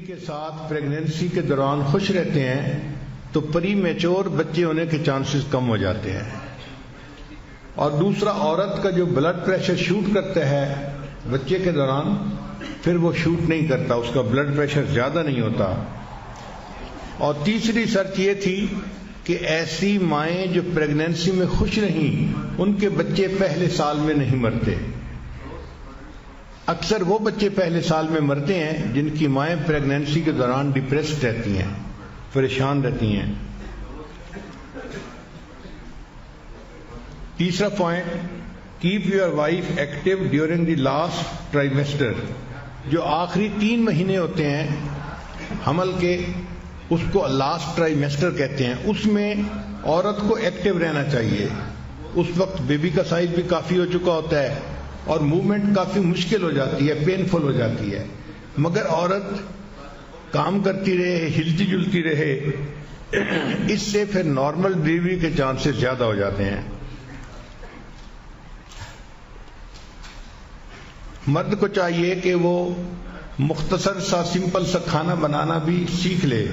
کے ساتھ پریگنینسی کے دوران خوش رہتے ہیں تو پری میچور بچے ہونے کے چانسز کم ہو جاتے ہیں. اور دوسرا، عورت کا جو بلڈ پریشر شوٹ کرتا ہے بچے کے دوران، پھر وہ شوٹ نہیں کرتا، اس کا بلڈ پریشر زیادہ نہیں ہوتا. اور تیسری سرچ یہ تھی کہ ایسی مائیں جو پریگنینسی میں خوش رہیں ان کے بچے پہلے سال میں نہیں مرتے. اکثر وہ بچے پہلے سال میں مرتے ہیں جن کی مائیں پریگنینسی کے دوران ڈپریسڈ رہتی ہیں، پریشان رہتی ہیں. تیسرا point, keep your wife active during the last trimester. جو آخری 3 مہینے ہوتے ہیں حمل کے، اس کو لاسٹ ٹرائیمیسٹر کہتے ہیں. اس میں عورت کو ایکٹیو رہنا چاہیے. اس وقت بیبی کا سائز بھی کافی ہو چکا ہوتا ہے اور موومنٹ کافی مشکل ہو جاتی ہے، پینفل ہو جاتی ہے. مگر عورت کام کرتی رہے، ہلتی جلتی رہے، اس سے پھر نارمل ڈلیوری کے چانسز زیادہ ہو جاتے ہیں. مرد کو چاہیے کہ وہ مختصر سا سمپل سا کھانا بنانا بھی سیکھ لے،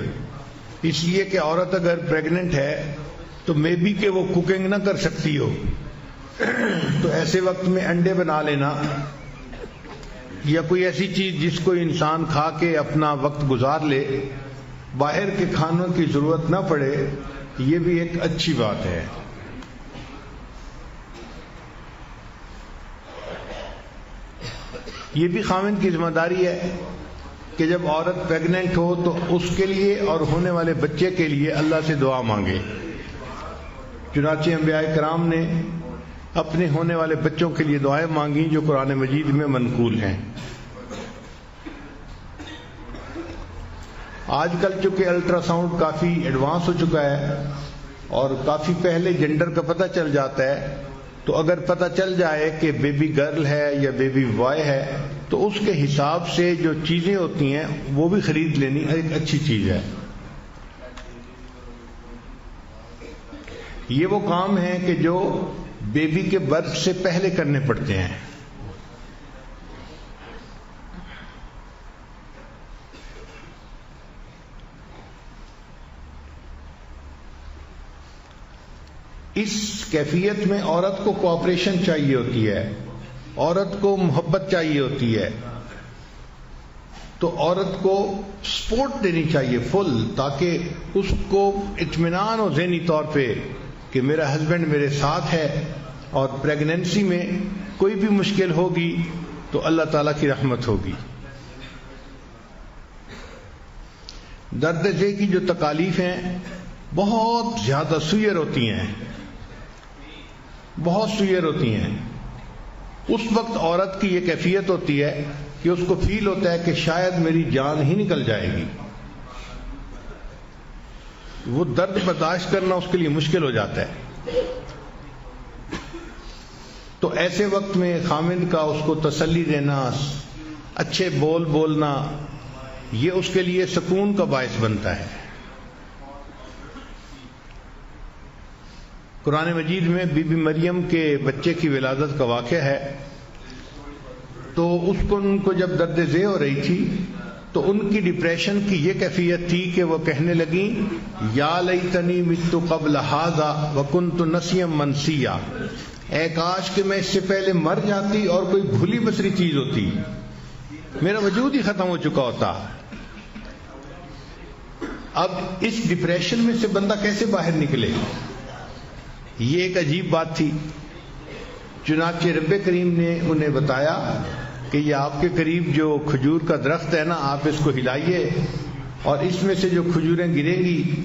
اس لیے کہ عورت اگر پریگننٹ ہے تو مے بی کہ وہ کوکنگ نہ کر سکتی ہو، تو ایسے وقت میں انڈے بنا لینا یا کوئی ایسی چیز جس کو انسان کھا کے اپنا وقت گزار لے، باہر کے کھانوں کی ضرورت نہ پڑے، یہ بھی ایک اچھی بات ہے. یہ بھی خاوند کی ذمہ داری ہے کہ جب عورت پریگننٹ ہو تو اس کے لیے اور ہونے والے بچے کے لیے اللہ سے دعا مانگے. چنانچہ انبیاء کرام نے اپنے ہونے والے بچوں کے لیے دعائیں مانگی جو قرآن مجید میں منقول ہیں. آج کل چونکہ الٹرا ساؤنڈ کافی ایڈوانس ہو چکا ہے اور کافی پہلے جنڈر کا پتہ چل جاتا ہے، تو اگر پتہ چل جائے کہ بیبی گرل ہے یا بیبی بوائے ہے تو اس کے حساب سے جو چیزیں ہوتی ہیں وہ بھی خرید لینی ایک اچھی چیز ہے. یہ وہ کام ہیں کہ جو بیبی کے برتھ سے پہلے کرنے پڑتے ہیں. اس کیفیت میں عورت کو کوآپریشن چاہیے ہوتی ہے، عورت کو محبت چاہیے ہوتی ہے، تو عورت کو سپورٹ دینی چاہیے فل، تاکہ اس کو اطمینان ہو ذہنی طور پہ کہ میرا ہسبینڈ میرے ساتھ ہے اور پریگنینسی میں کوئی بھی مشکل ہوگی تو اللہ تعالیٰ کی رحمت ہوگی. درد دل کی جو تکالیف ہیں بہت زیادہ سوئر ہوتی ہیں، بہت سوئر ہوتی ہیں. اس وقت عورت کی یہ کیفیت ہوتی ہے کہ اس کو فیل ہوتا ہے کہ شاید میری جان ہی نکل جائے گی. وہ درد برداشت کرنا اس کے لیے مشکل ہو جاتا ہے. تو ایسے وقت میں خامند کا اس کو تسلی دینا، اچھے بول بولنا، یہ اس کے لیے سکون کا باعث بنتا ہے. قرآن مجید میں بی بی مریم کے بچے کی ولادت کا واقعہ ہے. تو ان کو جب درد ذیل ہو رہی تھی تو ان کی ڈپریشن کی یہ کیفیت تھی کہ وہ کہنے لگیں یا لیتنی مت قبل ھذا وکنت نسیا منسیا، اے کاش کہ میں اس سے پہلے مر جاتی اور کوئی بھولی بسری چیز ہوتی، میرا وجود ہی ختم ہو چکا ہوتا. اب اس ڈپریشن میں سے بندہ کیسے باہر نکلے؟ یہ ایک عجیب بات تھی. چنانچہ رب کریم نے انہیں بتایا کہ یہ آپ کے قریب جو کھجور کا درخت ہے نا، آپ اس کو ہلائیے اور اس میں سے جو کھجوریں گریں گی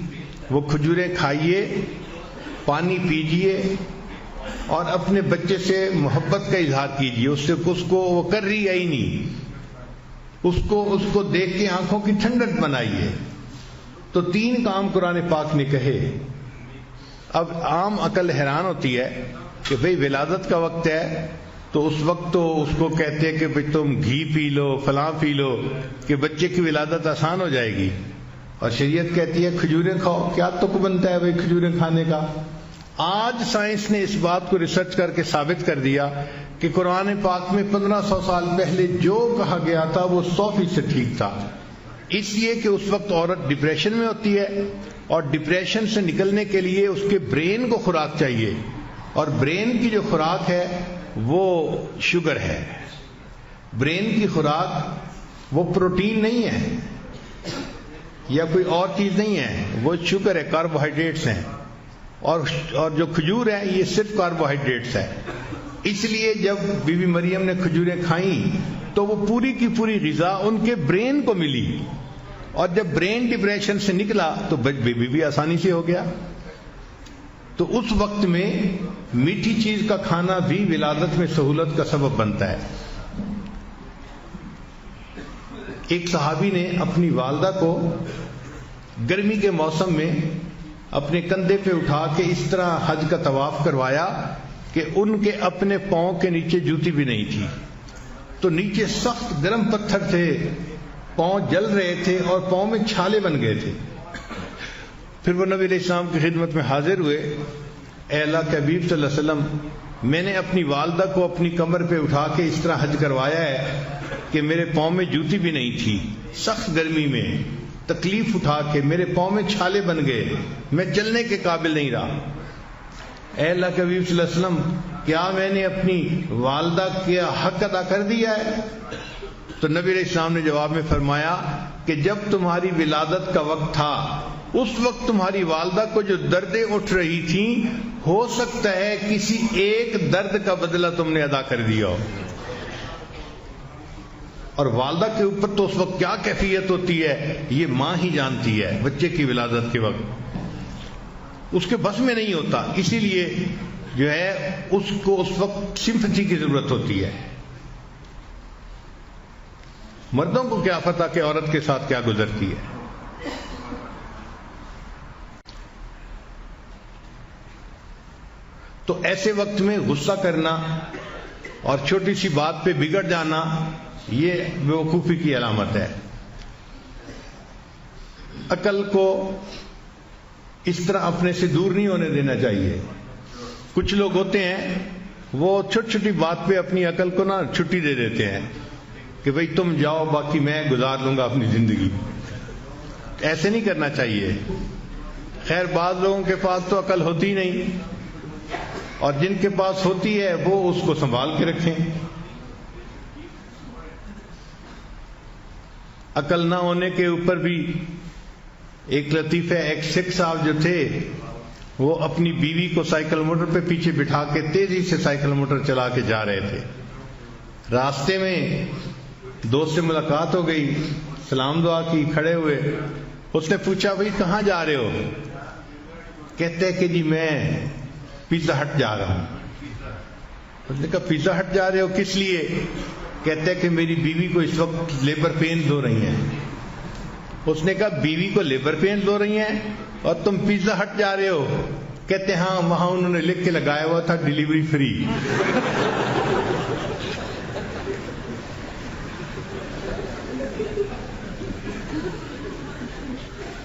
وہ کھجوریں کھائیے، پانی پیجئے اور اپنے بچے سے محبت کا اظہار کیجئے. اس کو وہ کر رہی ہے ہی نہیں، اس کو دیکھ کے آنکھوں کی ٹھنڈک بنائیے. تو 3 کام قرآن پاک نے کہے. اب عام عقل حیران ہوتی ہے کہ بھئی ولادت کا وقت ہے تو اس وقت تو اس کو کہتے کہ بھئی تم گھی پی لو، فلاں پی لو کہ بچے کی ولادت آسان ہو جائے گی، اور شریعت کہتی ہے کھجوریں کھاؤ. کیا تک بنتا ہے بھئی کھجوریں کھانے کا؟ آج سائنس نے اس بات کو ریسرچ کر کے ثابت کر دیا کہ قرآن پاک میں 1500 سال پہلے جو کہا گیا تھا وہ 100% ٹھیک تھا. اس لیے کہ اس وقت عورت ڈپریشن میں ہوتی ہے، اور ڈپریشن سے نکلنے کے لیے اس کے برین کو خوراک چاہیے، اور برین کی جو خوراک ہے وہ شوگر ہے۔ برین کی خوراک وہ پروٹین نہیں ہے یا کوئی اور چیز نہیں ہے، وہ شوگر ہے، کاربوہائیڈریٹس ہیں، اور جو کھجور ہے یہ صرف کاربوہائیڈریٹس ہے۔ اس لیے جب بی بی مریم نے کھجوریں کھائیں تو وہ پوری کی پوری غذا ان کے برین کو ملی، اور جب برین ڈپریشن سے نکلا تو بیبی بھی آسانی سے ہو گیا۔ تو اس وقت میں میٹھی چیز کا کھانا بھی ولادت میں سہولت کا سبب بنتا ہے۔ ایک صحابی نے اپنی والدہ کو گرمی کے موسم میں اپنے کندھے پہ اٹھا کے اس طرح حج کا طواف کروایا کہ ان کے اپنے پاؤں کے نیچے جوتی بھی نہیں تھی، تو نیچے سخت گرم پتھر تھے، پاؤں جل رہے تھے اور پاؤں میں چھالے بن گئے تھے۔ پھر وہ نبی علیہ السلام کی خدمت میں حاضر ہوئے، اے اللہ کے حبیب صلی اللہ علیہ وسلم، میں نے اپنی والدہ کو اپنی کمر پہ اٹھا کے اس طرح حج کروایا ہے کہ میرے پاؤں میں جوتی بھی نہیں تھی، سخت گرمی میں تکلیف اٹھا کے میرے پاؤں میں چھالے بن گئے، میں چلنے کے قابل نہیں رہا۔ اے اللہ کے حبیب صلی اللہ علیہ وسلم، کیا میں نے اپنی والدہ کا حق ادا کر دیا ہے؟ تو نبی علیہ السلام نے جواب میں فرمایا کہ جب تمہاری ولادت کا وقت تھا اس وقت تمہاری والدہ کو جو دردیں اٹھ رہی تھیں، ہو سکتا ہے کسی ایک درد کا بدلہ تم نے ادا کر دیا ہو۔ اور والدہ کے اوپر تو اس وقت کیا کیفیت ہوتی ہے یہ ماں ہی جانتی ہے، بچے کی ولادت کے وقت اس کے بس میں نہیں ہوتا، اسی لیے جو ہے اس کو اس وقت سمپتھی کی ضرورت ہوتی ہے۔ مردوں کو کیا پتہ کہ عورت کے ساتھ کیا گزرتی ہے۔ تو ایسے وقت میں غصہ کرنا اور چھوٹی سی بات پہ بگڑ جانا یہ بیوقوفی کی علامت ہے۔ عقل کو اس طرح اپنے سے دور نہیں ہونے دینا چاہیے۔ کچھ لوگ ہوتے ہیں وہ چھوٹی چھوٹی بات پہ اپنی عقل کو نا چھٹی دے دیتے ہیں کہ بھئی تم جاؤ باقی میں گزار لوں گا اپنی زندگی۔ ایسے نہیں کرنا چاہیے۔ خیر بعض لوگوں کے پاس تو عقل ہوتی نہیں، اور جن کے پاس ہوتی ہے وہ اس کو سنبھال کے رکھیں۔ عقل نہ ہونے کے اوپر بھی ایک لطیفہ، ایک سکھ صاحب جو تھے وہ اپنی بیوی کو سائیکل موٹر پہ پیچھے بٹھا کے تیزی سے سائیکل موٹر چلا کے جا رہے تھے۔ راستے میں دوست سے ملاقات ہو گئی، سلام دعا کی، کھڑے ہوئے۔ اس نے پوچھا بھائی کہاں جا رہے ہو؟ کہتے کہ جی میں پیزا ہٹ جا رہا ہوں۔ اس نے کہا پیزا ہٹ جا رہے ہو کس لیے؟ کہتے کہ میری بیوی کو اس وقت لیبر پینز ہو رہی ہیں۔ اس نے کہا بیوی کو لیبر پینز ہو رہی ہیں اور تم پیزا ہٹ جا رہے ہو؟ کہتے ہاں وہاں انہوں نے لکھ کے لگایا ہوا تھا ڈیلیوری فری۔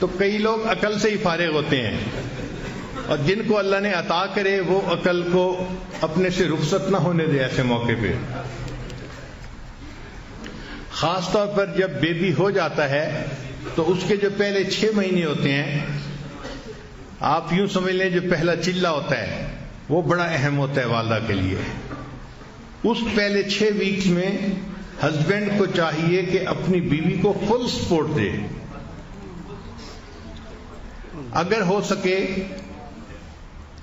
تو کئی لوگ عقل سے ہی فارغ ہوتے ہیں، اور جن کو اللہ نے عطا کرے وہ عقل کو اپنے سے رخصت نہ ہونے دے ایسے موقع پہ۔ خاص طور پر جب بیبی ہو جاتا ہے تو اس کے جو پہلے 6 مہینے ہوتے ہیں، آپ یوں سمجھ لیں جو پہلا چلہ ہوتا ہے وہ بڑا اہم ہوتا ہے والدہ کے لیے۔ اس پہلے 6 ویکس میں ہسبینڈ کو چاہیے کہ اپنی بیوی کو فل سپورٹ دے۔ اگر ہو سکے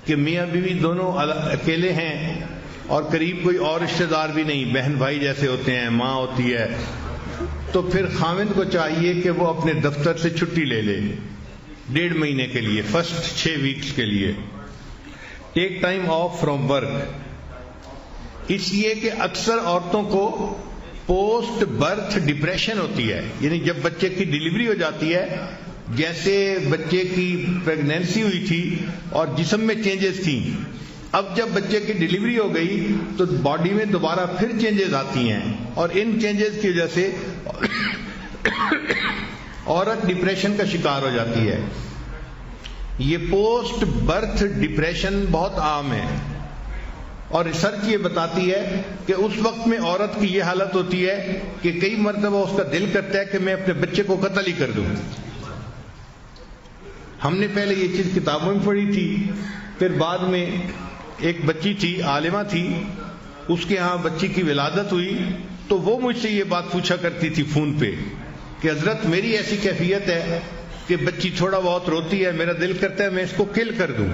کہ میاں بیوی دونوں اکیلے ہیں اور قریب کوئی اور رشتہ دار بھی نہیں، بہن بھائی جیسے ہوتے ہیں، ماں ہوتی ہے، تو پھر خاوند کو چاہیے کہ وہ اپنے دفتر سے چھٹی لے لے 1.5 مہینے کے لیے، فرسٹ 6 ویکس کے لیے، take time off from work. اس لیے کہ اکثر عورتوں کو پوسٹ برتھ ڈپریشن ہوتی ہے، یعنی جب بچے کی ڈلیوری ہو جاتی ہے، جیسے بچے کی پریگنینسی ہوئی تھی اور جسم میں چینجز تھیں، اب جب بچے کی ڈلیوری ہو گئی تو باڈی میں دوبارہ پھر چینجز آتی ہیں، اور ان چینجز کی وجہ سے عورت ڈپریشن کا شکار ہو جاتی ہے۔ یہ پوسٹ برتھ ڈپریشن بہت عام ہے۔ اور ریسرچ یہ بتاتی ہے کہ اس وقت میں عورت کی یہ حالت ہوتی ہے کہ کئی مرتبہ اس کا دل کرتا ہے کہ میں اپنے بچے کو قتل ہی کر دوں. ہم نے پہلے یہ چیز کتابوں میں پڑھی تھی، پھر بعد میں ایک بچی تھی، عالمہ تھی، اس کے ہاں بچی کی ولادت ہوئی تو وہ مجھ سے یہ بات پوچھا کرتی تھی فون پہ کہ حضرت میری ایسی کیفیت ہے کہ بچی تھوڑا بہت روتی ہے، میرا دل کرتا ہے میں اس کو کل کر دوں.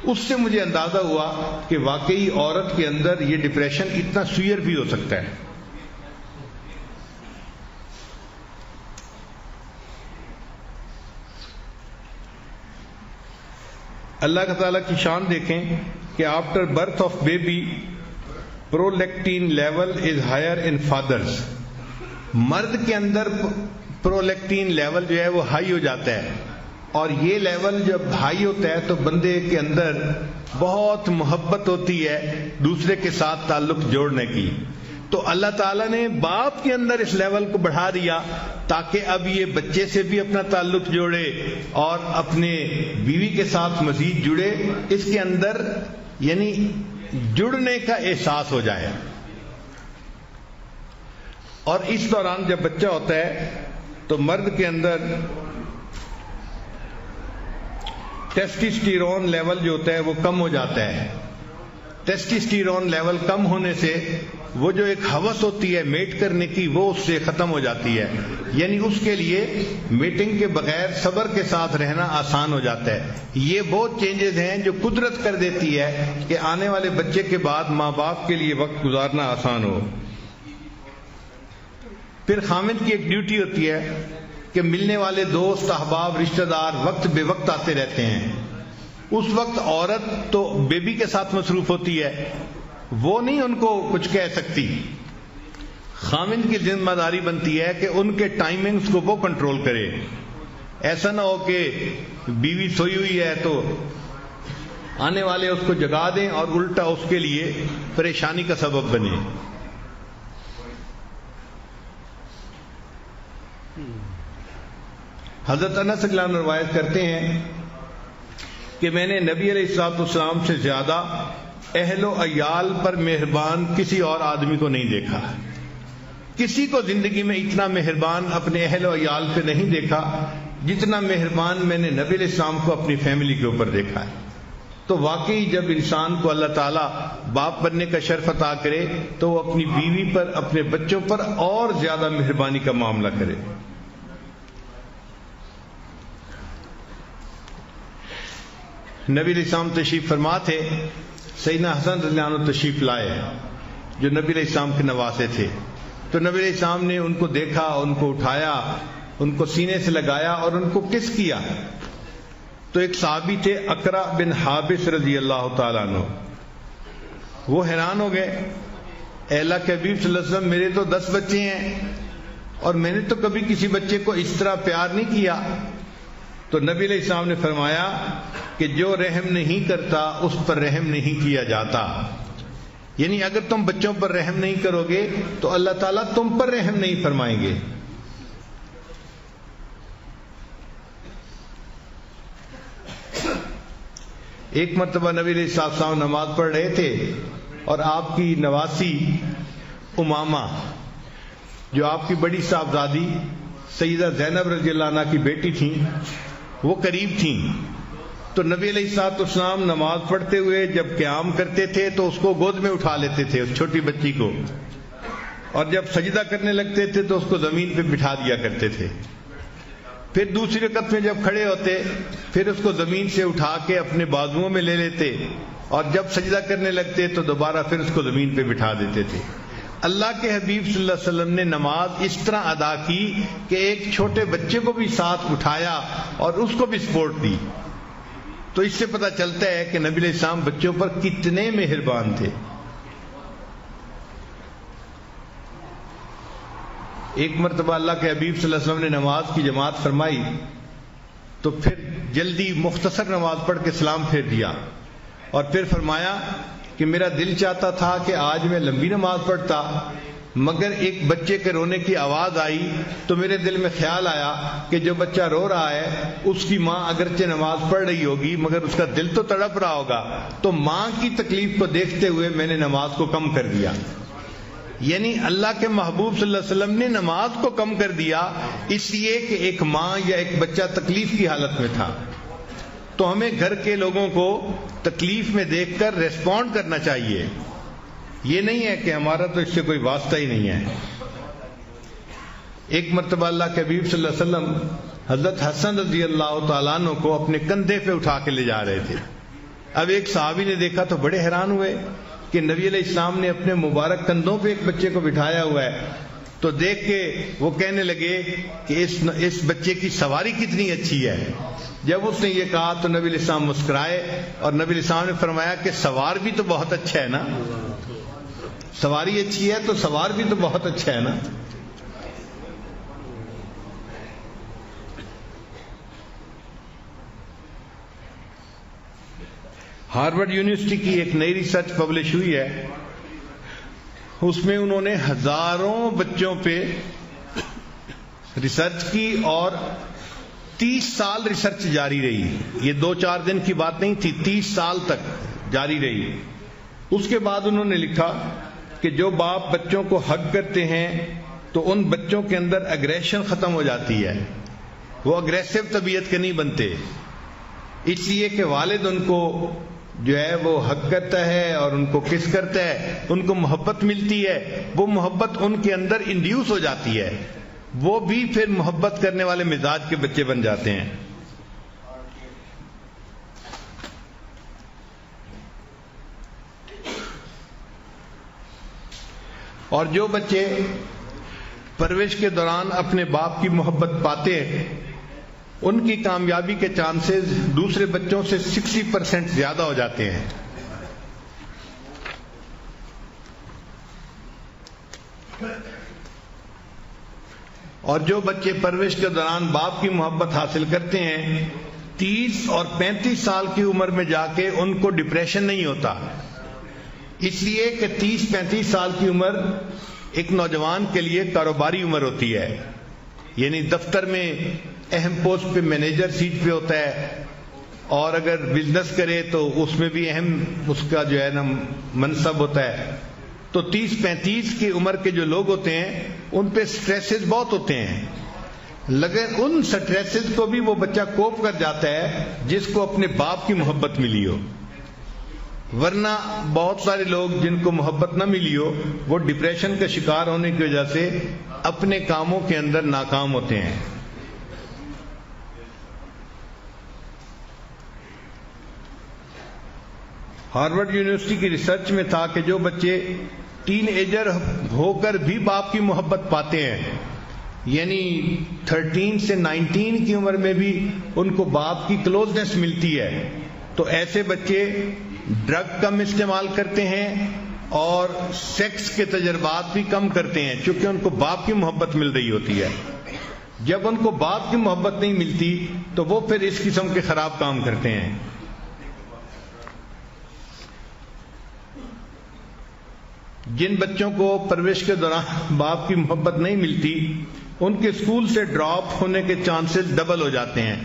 اس سے مجھے اندازہ ہوا کہ واقعی عورت کے اندر یہ ڈپریشن اتنا سوئر بھی ہو سکتا ہے. اللہ تعالیٰ کی شان دیکھیں کہ after birth of baby prolactin level is higher in fathers. مرد کے اندر پرولیکٹین لیول جو ہے وہ ہائی ہو جاتا ہے، اور یہ لیول جب ہائی ہوتا ہے تو بندے کے اندر بہت محبت ہوتی ہے دوسرے کے ساتھ تعلق جوڑنے کی. تو اللہ تعالیٰ نے باپ کے اندر اس لیول کو بڑھا دیا تاکہ اب یہ بچے سے بھی اپنا تعلق جوڑے اور اپنے بیوی کے ساتھ مزید جڑے، اس کے اندر یعنی جڑنے کا احساس ہو جائے. اور اس دوران جب بچہ ہوتا ہے تو مرد کے اندر ٹیسٹوسٹیرون لیول جو ہوتا ہے وہ کم ہو جاتا ہے. ٹیسٹوسٹیرون لیول کم ہونے سے وہ جو ایک ہوس ہوتی ہے میٹ کرنے کی وہ اس سے ختم ہو جاتی ہے، یعنی اس کے لیے میٹنگ کے بغیر صبر کے ساتھ رہنا آسان ہو جاتا ہے. یہ بہت چینجز ہیں جو قدرت کر دیتی ہے کہ آنے والے بچے کے بعد ماں باپ کے لیے وقت گزارنا آسان ہو. پھر خامد کی ایک ڈیوٹی ہوتی ہے کہ ملنے والے دوست احباب رشتہ دار وقت بے وقت آتے رہتے ہیں. اس وقت عورت تو بیبی کے ساتھ مصروف ہوتی ہے، وہ نہیں ان کو کچھ کہہ سکتی. خامد کی ذمہ داری بنتی ہے کہ ان کے ٹائمنگز کو وہ کنٹرول کرے. ایسا نہ ہو کہ بیوی سوئی ہوئی ہے تو آنے والے اس کو جگا دیں اور الٹا اس کے لیے پریشانی کا سبب بنے. حضرت انس رضی اللہ عنہ روایت کرتے ہیں کہ میں نے نبی علیہ الصلوۃ والسلام سے زیادہ اہل و عیال پر مہربان کسی اور آدمی کو نہیں دیکھا. کسی کو زندگی میں اتنا مہربان اپنے اہل و عیال پہ نہیں دیکھا جتنا مہربان میں نے نبی علیہ السلام کو اپنی فیملی کے اوپر دیکھا ہے. تو واقعی جب انسان کو اللہ تعالیٰ باپ بننے کا شرف عطا کرے تو وہ اپنی بیوی پر اپنے بچوں پر اور زیادہ مہربانی کا معاملہ کرے. نبی علیہ السلام تشریف فرما تھے، سیدنا حسن رضی اللہ عنہ تشریف لائے جو نبی علیہ السلام کے نواسے تھے. تو نبی علیہ السلام نے ان کو دیکھا، ان کو اٹھایا، ان کو سینے سے لگایا اور ان کو کس کیا. تو ایک صحابی تھے اقرا بن حابس رضی اللہ تعالیٰ عنہ، وہ حیران ہو گئے، اے اللہ کے حبیب صلی اللہ علیہ وسلم میرے تو 10 بچے ہیں اور میں نے تو کبھی کسی بچے کو اس طرح پیار نہیں کیا. تو نبی علیہ السلام نے فرمایا کہ جو رحم نہیں کرتا اس پر رحم نہیں کیا جاتا. یعنی اگر تم بچوں پر رحم نہیں کرو گے تو اللہ تعالیٰ تم پر رحم نہیں فرمائیں گے. ایک مرتبہ نبی علیہ السلام نماز پڑھ رہے تھے اور آپ کی نواسی امامہ جو آپ کی بڑی صاحبزادی سیدہ زینب رضی اللہ عنہ کی بیٹی تھیں وہ قریب تھیں. تو نبی علیہ الصلوۃ والسلام نماز پڑھتے ہوئے جب قیام کرتے تھے تو اس کو گود میں اٹھا لیتے تھے، اس چھوٹی بچی کو، اور جب سجدہ کرنے لگتے تھے تو اس کو زمین پہ بٹھا دیا کرتے تھے. پھر دوسری رکعت میں جب کھڑے ہوتے پھر اس کو زمین سے اٹھا کے اپنے بازوؤں میں لے لیتے اور جب سجدہ کرنے لگتے تو دوبارہ پھر اس کو زمین پہ بٹھا دیتے تھے. اللہ کے حبیب صلی اللہ علیہ وسلم نے نماز اس طرح ادا کی کہ ایک چھوٹے بچے کو بھی ساتھ اٹھایا اور اس کو بھی سپورٹ دی. تو اس سے پتہ چلتا ہے کہ نبی علیہ السلام بچوں پر کتنے مہربان تھے. ایک مرتبہ اللہ کے حبیب صلی اللہ علیہ وسلم نے نماز کی جماعت فرمائی تو پھر جلدی مختصر نماز پڑھ کے سلام پھیر دیا اور پھر فرمایا کہ میرا دل چاہتا تھا کہ آج میں لمبی نماز پڑھتا مگر ایک بچے کے رونے کی آواز آئی تو میرے دل میں خیال آیا کہ جو بچہ رو رہا ہے اس کی ماں اگرچہ نماز پڑھ رہی ہوگی مگر اس کا دل تو تڑپ رہا ہوگا، تو ماں کی تکلیف کو دیکھتے ہوئے میں نے نماز کو کم کر دیا۔ یعنی اللہ کے محبوب صلی اللہ علیہ وسلم نے نماز کو کم کر دیا اس لیے کہ ایک ماں یا ایک بچہ تکلیف کی حالت میں تھا۔ تو ہمیں گھر کے لوگوں کو تکلیف میں دیکھ کر ریسپونڈ کرنا چاہیے، یہ نہیں ہے کہ ہمارا تو اس سے کوئی واسطہ ہی نہیں ہے۔ ایک مرتبہ اللہ کے حبیب صلی اللہ علیہ وسلم حضرت حسن رضی اللہ تعالیٰ عنہ کو اپنے کندھے پہ اٹھا کے لے جا رہے تھے۔ اب ایک صحابی نے دیکھا تو بڑے حیران ہوئے کہ نبی علیہ السلام نے اپنے مبارک کندھوں پہ ایک بچے کو بٹھایا ہوا ہے، تو دیکھ کے وہ کہنے لگے کہ اس بچے کی سواری کتنی اچھی ہے۔ جب اس نے یہ کہا تو نبی علیہ السلام مسکرائے اور نبی علیہ السلام نے فرمایا کہ سوار بھی تو بہت اچھا ہے نا، سواری اچھی ہے تو سوار بھی تو بہت اچھا ہے نا۔ ہارورڈ یونیورسٹی کی ایک نئی ریسرچ پبلش ہوئی ہے، اس میں انہوں نے ہزاروں بچوں پہ ریسرچ کی اور 30 سال ریسرچ جاری رہی۔ یہ 2-4 دن کی بات نہیں تھی، 30 سال تک جاری رہی۔ اس کے بعد انہوں نے لکھا کہ جو باپ بچوں کو حگ کرتے ہیں تو ان بچوں کے اندر اگریشن ختم ہو جاتی ہے، وہ اگریسو طبیعت کے نہیں بنتے، اس لیے کہ والد ان کو جو ہے وہ حق کرتا ہے اور ان کو کس کرتا ہے، ان کو محبت ملتی ہے، وہ محبت ان کے اندر انڈیوس ہو جاتی ہے، وہ بھی پھر محبت کرنے والے مزاج کے بچے بن جاتے ہیں۔ اور جو بچے پرورش کے دوران اپنے باپ کی محبت پاتے ہیں ان کی کامیابی کے چانسز دوسرے بچوں سے 60% زیادہ ہو جاتے ہیں۔ اور جو بچے پرورش کے دوران باپ کی محبت حاصل کرتے ہیں 30 اور 35 سال کی عمر میں جا کے ان کو ڈپریشن نہیں ہوتا، اس لیے کہ 30-35 سال کی عمر ایک نوجوان کے لیے کاروباری عمر ہوتی ہے، یعنی دفتر میں اہم پوسٹ پہ مینیجر سیٹ پہ ہوتا ہے، اور اگر بزنس کرے تو اس میں بھی اہم اس کا جو ہے نا منصب ہوتا ہے۔ تو 30-35 کی عمر کے جو لوگ ہوتے ہیں ان پہ سٹریسز بہت ہوتے ہیں، لیکن ان سٹریسز کو بھی وہ بچہ کوپ کر جاتا ہے جس کو اپنے باپ کی محبت ملی ہو، ورنہ بہت سارے لوگ جن کو محبت نہ ملی ہو وہ ڈپریشن کا شکار ہونے کی وجہ سے اپنے کاموں کے اندر ناکام ہوتے ہیں۔ ہارورڈ یونیورسٹی کی ریسرچ میں تھا کہ جو بچے ٹین ایجر ہو کر بھی باپ کی محبت پاتے ہیں، یعنی 13 سے 19 کی عمر میں بھی ان کو باپ کی کلوزنس ملتی ہے، تو ایسے بچے ڈرگ کم استعمال کرتے ہیں اور سیکس کے تجربات بھی کم کرتے ہیں، چونکہ ان کو باپ کی محبت مل رہی ہوتی ہے۔ جب ان کو باپ کی محبت نہیں ملتی تو وہ پھر اس قسم کے خراب کام کرتے ہیں۔ جن بچوں کو پرورش کے دوران باپ کی محبت نہیں ملتی ان کے اسکول سے ڈراپ ہونے کے چانسز ڈبل ہو جاتے ہیں،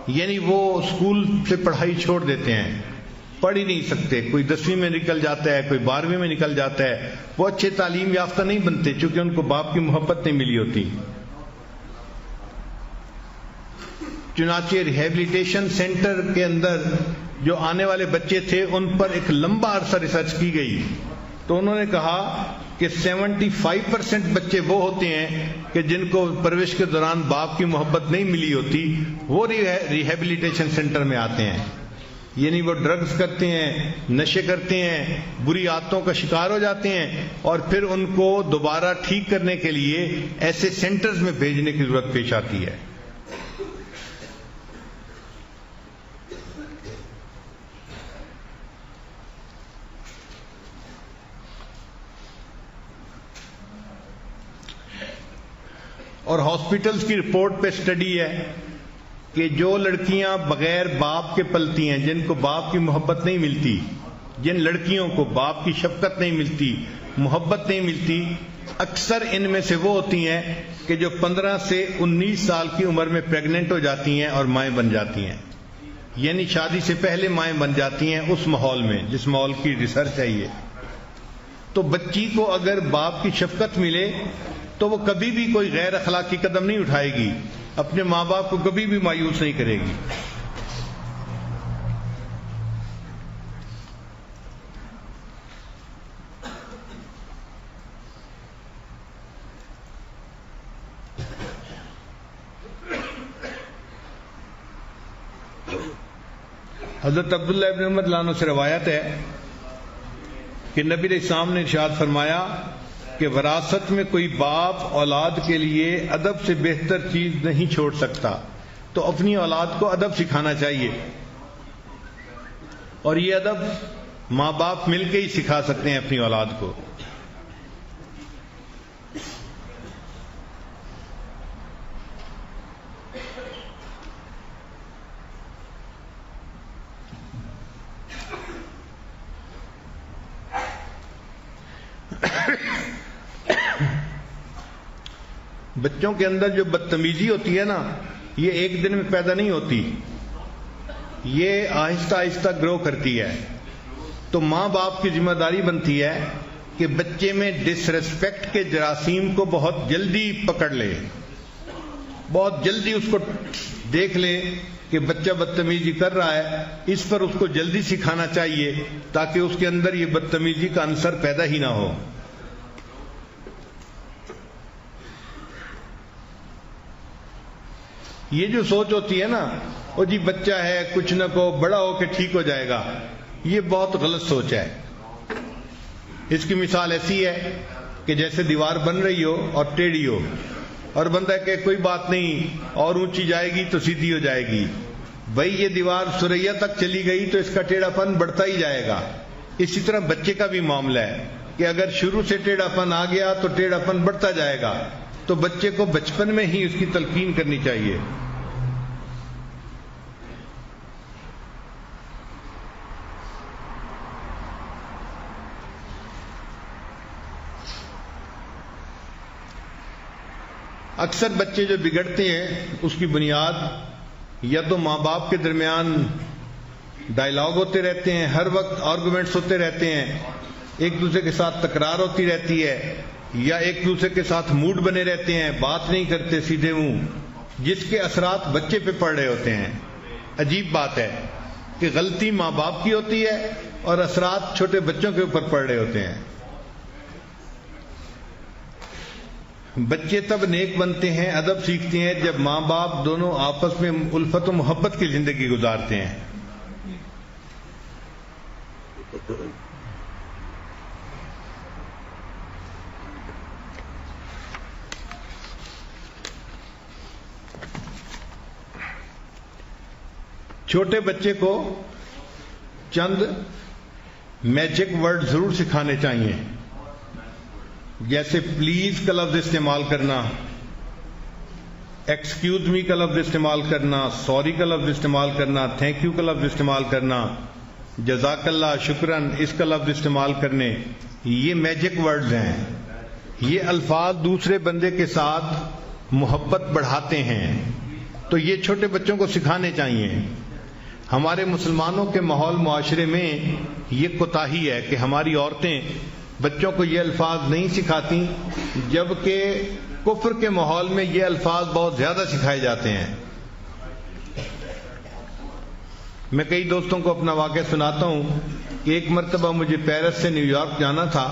یعنی وہ اسکول سے پڑھائی چھوڑ دیتے ہیں، پڑھ ہی نہیں سکتے، کوئی 10ویں میں نکل جاتا ہے، کوئی 12ویں میں نکل جاتا ہے، وہ اچھے تعلیم یافتہ نہیں بنتے چونکہ ان کو باپ کی محبت نہیں ملی ہوتی۔ چنانچہ ریہیبلیٹیشن سینٹر کے اندر جو آنے والے بچے تھے ان پر ایک لمبا عرصہ ریسرچ کی گئی، تو انہوں نے کہا کہ 75% بچے وہ ہوتے ہیں کہ جن کو پرورش کے دوران باپ کی محبت نہیں ملی ہوتی، وہ ریہیبلیٹیشن سینٹر میں آتے ہیں، یعنی وہ ڈرگز کرتے ہیں، نشے کرتے ہیں، بری عادتوں کا شکار ہو جاتے ہیں، اور پھر ان کو دوبارہ ٹھیک کرنے کے لیے ایسے سینٹرز میں بھیجنے کی ضرورت پیش آتی ہے۔ اور ہاسپٹلز کی رپورٹ پہ سٹڈی ہے کہ جو لڑکیاں بغیر باپ کے پلتی ہیں، جن کو باپ کی محبت نہیں ملتی، جن لڑکیوں کو باپ کی شفقت نہیں ملتی، محبت نہیں ملتی، اکثر ان میں سے وہ ہوتی ہیں کہ جو 15 سے 19 سال کی عمر میں پریگننٹ ہو جاتی ہیں اور مائیں بن جاتی ہیں، یعنی شادی سے پہلے مائیں بن جاتی ہیں اس ماحول میں جس ماحول کی ریسرچ ہے یہ. تو بچی کو اگر باپ کی شفقت ملے تو وہ کبھی بھی کوئی غیر اخلاقی قدم نہیں اٹھائے گی، اپنے ماں باپ کو کبھی بھی مایوس نہیں کرے گی. حضرت عبداللہ ابن عمر رضی اللہ عنہ سے روایت ہے کہ نبی علیہ السلام نے ارشاد فرمایا کہ وراثت میں کوئی باپ اولاد کے لیے ادب سے بہتر چیز نہیں چھوڑ سکتا، تو اپنی اولاد کو ادب سکھانا چاہیے، اور یہ ادب ماں باپ مل کے ہی سکھا سکتے ہیں اپنی اولاد کو. بچوں کے اندر جو بدتمیزی ہوتی ہے نا، یہ ایک دن میں پیدا نہیں ہوتی، یہ آہستہ آہستہ گرو کرتی ہے. تو ماں باپ کی ذمہ داری بنتی ہے کہ بچے میں ڈس ریسپیکٹ کے جراثیم کو بہت جلدی پکڑ لے، بہت جلدی اس کو دیکھ لے کہ بچہ بدتمیزی کر رہا ہے، اس پر اس کو جلدی سکھانا چاہیے تاکہ اس کے اندر یہ بدتمیزی کا عنصر پیدا ہی نہ ہو. یہ جو سوچ ہوتی ہے نا، وہ جی بچہ ہے کچھ نہ کو بڑا ہو کے ٹھیک ہو جائے گا، یہ بہت غلط سوچ ہے. اس کی مثال ایسی ہے کہ جیسے دیوار بن رہی ہو اور ٹیڑھی ہو، اور بندہ کہ کوئی بات نہیں اور اونچی جائے گی تو سیدھی ہو جائے گی. بھائی یہ دیوار سریا تک چلی گئی تو اس کا ٹیڑھا پن بڑھتا ہی جائے گا. اسی طرح بچے کا بھی معاملہ ہے کہ اگر شروع سے ٹیڑھا پن آ گیا تو ٹیڑھا پن بڑھتا جائے گا. تو بچے کو بچپن میں ہی اس کی تلقین کرنی چاہیے. اکثر بچے جو بگڑتے ہیں اس کی بنیاد یا تو ماں باپ کے درمیان ڈائلاگ ہوتے رہتے ہیں، ہر وقت آرگومنٹس ہوتے رہتے ہیں، ایک دوسرے کے ساتھ تکرار ہوتی رہتی ہے، یا ایک دوسرے کے ساتھ موڈ بنے رہتے ہیں، بات نہیں کرتے سیدھے منہ، جس کے اثرات بچے پہ پڑ رہے ہوتے ہیں. عجیب بات ہے کہ غلطی ماں باپ کی ہوتی ہے اور اثرات چھوٹے بچوں کے اوپر پڑ رہے ہوتے ہیں. بچے تب نیک بنتے ہیں، ادب سیکھتے ہیں جب ماں باپ دونوں آپس میں الفت و محبت کی زندگی گزارتے ہیں. چھوٹے بچے کو چند میجک ورڈ ضرور سکھانے چاہیے، جیسے پلیز کا لفظ استعمال کرنا، ایکسکیوز می کا لفظ استعمال کرنا، سوری کا لفظ استعمال کرنا، تھینک یو کا لفظ استعمال کرنا، جزاک اللہ، شکرن، اس کا لفظ استعمال کرنے. یہ میجک ورڈز ہیں. یہ الفاظ دوسرے بندے کے ساتھ محبت بڑھاتے ہیں، تو یہ چھوٹے بچوں کو سکھانے چاہیے. ہمارے مسلمانوں کے ماحول معاشرے میں یہ کوتاہی ہے کہ ہماری عورتیں بچوں کو یہ الفاظ نہیں سکھاتی، جبکہ کفر کے ماحول میں یہ الفاظ بہت زیادہ سکھائے جاتے ہیں. میں کئی دوستوں کو اپنا واقعہ سناتا ہوں کہ ایک مرتبہ مجھے پیرس سے نیو یارک جانا تھا،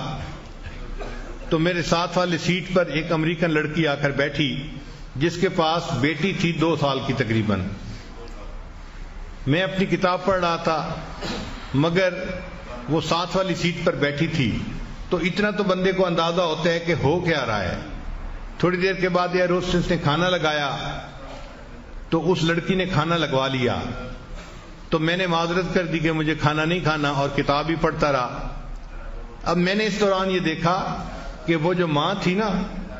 تو میرے ساتھ والی سیٹ پر ایک امریکن لڑکی آ کر بیٹھی جس کے پاس بیٹی تھی 2 سال کی تقریباً. میں اپنی کتاب پڑھ رہا تھا مگر وہ ساتھ والی سیٹ پر بیٹھی تھی، تو اتنا تو بندے کو اندازہ ہوتا ہے کہ ہو کیا رہا ہے. تھوڑی دیر کے بعد ایئر ہوسٹس نے کھانا لگایا تو اس لڑکی نے کھانا لگوا لیا. تو میں نے معذرت کر دی کہ مجھے کھانا نہیں کھانا اور کتاب ہی پڑھتا رہا. اب میں نے اس دوران یہ دیکھا کہ وہ جو ماں تھی نا،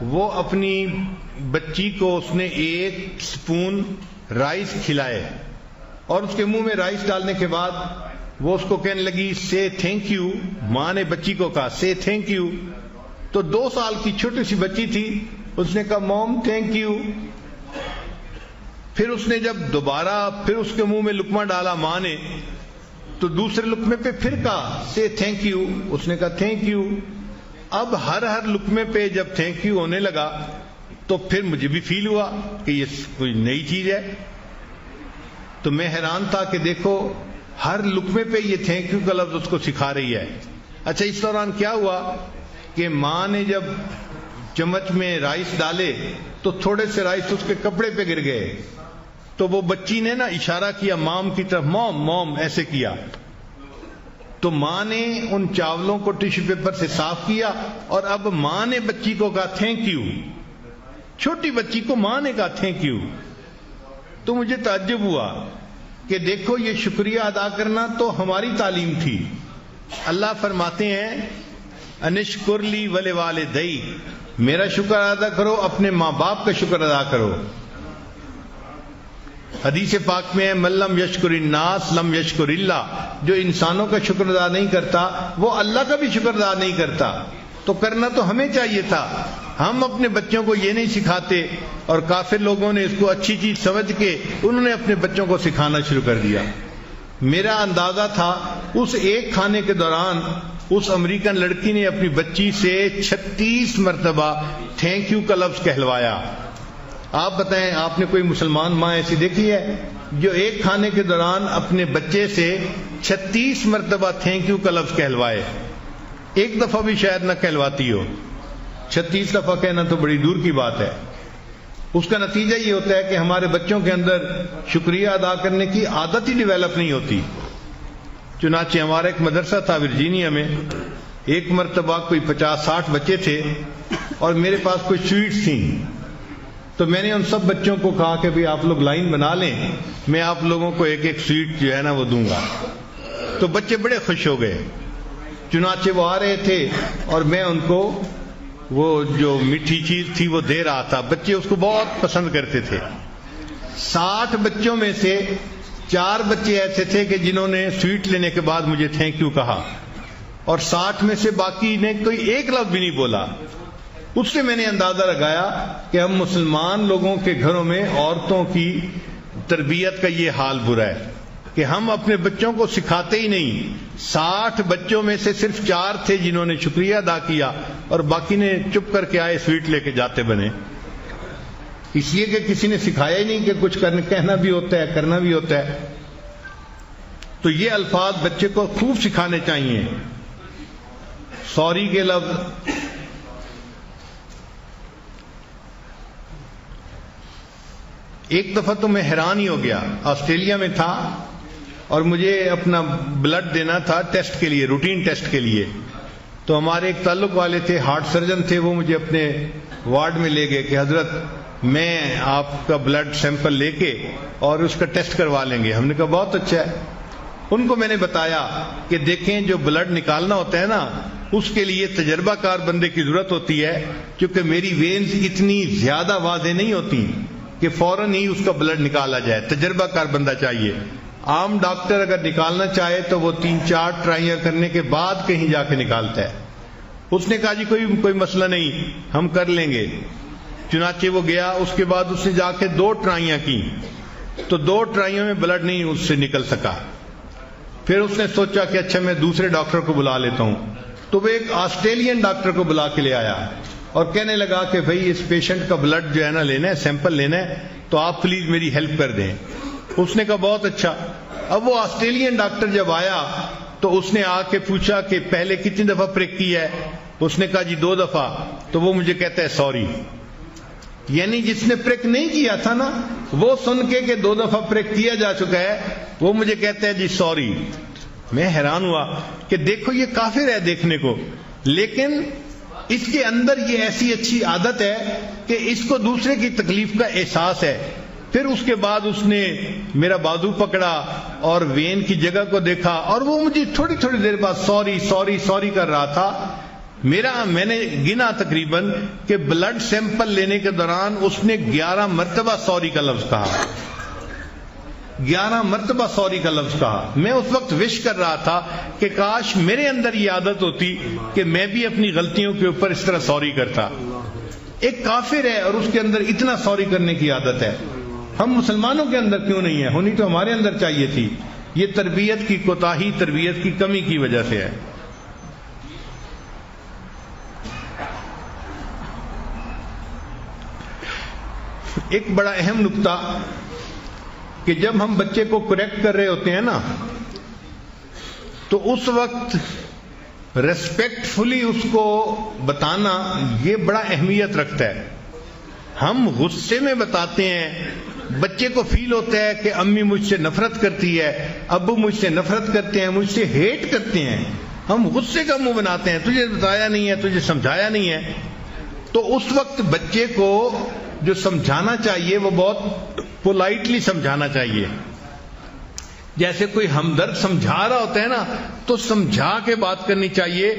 وہ اپنی بچی کو اس نے 1 سپون رائس کھلائے اور اس کے منہ میں رائس ڈالنے کے بعد وہ اس کو کہنے لگی سے تھینک یو. ماں نے بچی کو کہا سے تھینک یو. تو 2 سال کی چھوٹی سی بچی تھی، اس نے کہا موم تھینک یو. پھر اس نے جب دوبارہ پھر اس کے منہ میں لقمہ ڈالا ماں نے، تو دوسرے لقمے پہ پھر کہا سے تھینک یو. اس نے کہا تھینک یو. اب ہر لقمے پہ جب تھینک یو ہونے لگا تو پھر مجھے بھی فیل ہوا کہ یہ کوئی نئی چیز ہے. تو میں حیران تھا کہ دیکھو ہر لقمے پہ یہ تھینک یو کا لفظ اس کو سکھا رہی ہے. اچھا اس دوران کیا ہوا کہ ماں نے جب چمچ میں رائس ڈالے تو تھوڑے سے رائس اس کے کپڑے پہ گر گئے، تو وہ بچی نے نا اشارہ کیا مام کی طرف، موم موم ایسے کیا. تو ماں نے ان چاولوں کو ٹیشو پیپر سے صاف کیا اور اب ماں نے بچی کو کہا تھینک یو. چھوٹی بچی کو ماں نے کہا تھینک یو. تو مجھے تعجب ہوا کہ دیکھو یہ شکریہ ادا کرنا تو ہماری تعلیم تھی. اللہ فرماتے ہیں انشکر لی ولوالدی، میرا شکر ادا کرو، اپنے ماں باپ کا شکر ادا کرو. حدیث پاک میں ہے من لم یشکر الناس لم یشکر اللہ، جو انسانوں کا شکر ادا نہیں کرتا وہ اللہ کا بھی شکر ادا نہیں کرتا. تو کرنا تو ہمیں چاہیے تھا. ہم اپنے بچوں کو یہ نہیں سکھاتے اور کافر لوگوں نے اس کو اچھی چیز سمجھ کے انہوں نے اپنے بچوں کو سکھانا شروع کر دیا. میرا اندازہ تھا اس ایک کھانے کے دوران اس امریکن لڑکی نے اپنی بچی سے 36 مرتبہ تھینک یو کا لفظ کہلوایا. آپ بتائیں آپ نے کوئی مسلمان ماں ایسی دیکھی ہے جو ایک کھانے کے دوران اپنے بچے سے 36 مرتبہ تھینک یو کا لفظ کہلوائے؟ ایک دفعہ بھی شاید نہ کہلواتی ہو. 36 دفعہ کہنا تو بڑی دور کی بات ہے. اس کا نتیجہ یہ ہوتا ہے کہ ہمارے بچوں کے اندر شکریہ ادا کرنے کی عادت ہی ڈیولپ نہیں ہوتی. چنانچہ ہمارا ایک مدرسہ تھا ورجینیا میں، ایک مرتبہ کوئی 50-60 بچے تھے اور میرے پاس کوئی سویٹس تھیں. تو میں نے ان سب بچوں کو کہا کہ بھی آپ لوگ لائن بنا لیں، میں آپ لوگوں کو ایک ایک سویٹ جو ہے نا وہ دوں گا. تو بچے بڑے خوش ہو گئے. چنانچہ وہ آ رہے تھے اور میں ان کو وہ جو میٹھی چیز تھی وہ دے رہا تھا. بچے اس کو بہت پسند کرتے تھے. 60 بچوں میں سے 4 بچے ایسے تھے کہ جنہوں نے سویٹ لینے کے بعد مجھے تھینک یو کہا، اور 60 میں سے باقی نے کوئی ایک لفظ بھی نہیں بولا. اس سے میں نے اندازہ لگایا کہ ہم مسلمان لوگوں کے گھروں میں عورتوں کی تربیت کا یہ حال برا ہے کہ ہم اپنے بچوں کو سکھاتے ہی نہیں. 60 بچوں میں سے صرف 4 تھے جنہوں نے شکریہ ادا کیا اور باقی نے چپ کر کے آئے سویٹ لے کے جاتے بنے. اس لیے کہ کسی نے سکھایا ہی نہیں کہ کچھ کہنا بھی ہوتا ہے، کرنا بھی ہوتا ہے. تو یہ الفاظ بچے کو خوب سکھانے چاہیے. سوری کے لفظ، ایک دفعہ تو میں حیران ہی ہو گیا. آسٹریلیا میں تھا اور مجھے اپنا بلڈ دینا تھا ٹیسٹ کے لیے، روٹین ٹیسٹ کے لیے. تو ہمارے ایک تعلق والے تھے، ہارٹ سرجن تھے، وہ مجھے اپنے وارڈ میں لے گئے کہ حضرت میں آپ کا بلڈ سیمپل لے کے اور اس کا ٹیسٹ کروا لیں گے. ہم نے کہا بہت اچھا ہے. ان کو میں نے بتایا کہ دیکھیں جو بلڈ نکالنا ہوتا ہے نا اس کے لیے تجربہ کار بندے کی ضرورت ہوتی ہے، کیونکہ میری وینز اتنی زیادہ واضح نہیں ہوتی کہ فوراً ہی اس کا بلڈ نکالا جائے. تجربہ کار بندہ چاہیے. عام ڈاکٹر اگر نکالنا چاہے تو وہ 3-4 ٹرائیاں کرنے کے بعد کہیں جا کے نکالتا ہے. اس نے کہا جی کوئی مسئلہ نہیں، ہم کر لیں گے. چنانچہ وہ گیا. اس کے بعد اس نے جا کے 2 ٹرائیاں کی تو 2 ٹرائیوں میں بلڈ نہیں اس سے نکل سکا. پھر اس نے سوچا کہ اچھا میں دوسرے ڈاکٹر کو بلا لیتا ہوں. تو وہ ایک آسٹریلین ڈاکٹر کو بلا کے لے آیا اور کہنے لگا کہ بھئی اس پیشنٹ کا بلڈ جو ہے نا لینا ہے، سیمپل لینا ہے، تو آپ پلیز میری ہیلپ کر دیں. اس نے کہا بہت اچھا. اب وہ آسٹریلین ڈاکٹر جب آیا تو اس نے آ کے پوچھا کہ پہلے کتنی دفعہ پریک کی ہے؟ اس نے کہا جی 2 دفعہ. تو وہ مجھے کہتا ہے سوری. یعنی جس نے پریک نہیں کیا تھا نا وہ سن کے کہ 2 دفعہ پریک کیا جا چکا ہے وہ مجھے کہتا ہے جی سوری. میں حیران ہوا کہ دیکھو یہ کافر ہے دیکھنے کو، لیکن اس کے اندر یہ ایسی اچھی عادت ہے کہ اس کو دوسرے کی تکلیف کا احساس ہے. پھر اس کے بعد اس نے میرا بازو پکڑا اور وین کی جگہ کو دیکھا اور وہ مجھے تھوڑی تھوڑی دیر بعد سوری سوری سوری کر رہا تھا. میں نے گنا تقریباً کہ بلڈ سیمپل لینے کے دوران اس نے 11 مرتبہ سوری کا لفظ کہا. 11 مرتبہ سوری کا لفظ کہا. میں اس وقت وش کر رہا تھا کہ کاش میرے اندر یہ عادت ہوتی کہ میں بھی اپنی غلطیوں کے اوپر اس طرح سوری کرتا. ایک کافر ہے اور اس کے اندر اتنا سوری کرنے کی عادت ہے. ہم مسلمانوں کے اندر کیوں نہیں ہے؟ ہونی تو ہمارے اندر چاہیے تھی. یہ تربیت کی کوتاہی، تربیت کی کمی کی وجہ سے ہے. ایک بڑا اہم نقطہ کہ جب ہم بچے کو کریکٹ کر رہے ہوتے ہیں نا، تو اس وقت ریسپیکٹ فلی اس کو بتانا یہ بڑا اہمیت رکھتا ہے. ہم غصے میں بتاتے ہیں، بچے کو فیل ہوتا ہے کہ امی مجھ سے نفرت کرتی ہے، ابو مجھ سے نفرت کرتے ہیں، مجھ سے ہیٹ کرتے ہیں. ہم غصے کا منہ بناتے ہیں، تجھے بتایا نہیں ہے، تجھے سمجھایا نہیں ہے. تو اس وقت بچے کو جو سمجھانا چاہیے وہ بہت پولائٹلی سمجھانا چاہیے. جیسے کوئی ہمدرد سمجھا رہا ہوتا ہے نا، تو سمجھا کے بات کرنی چاہیے،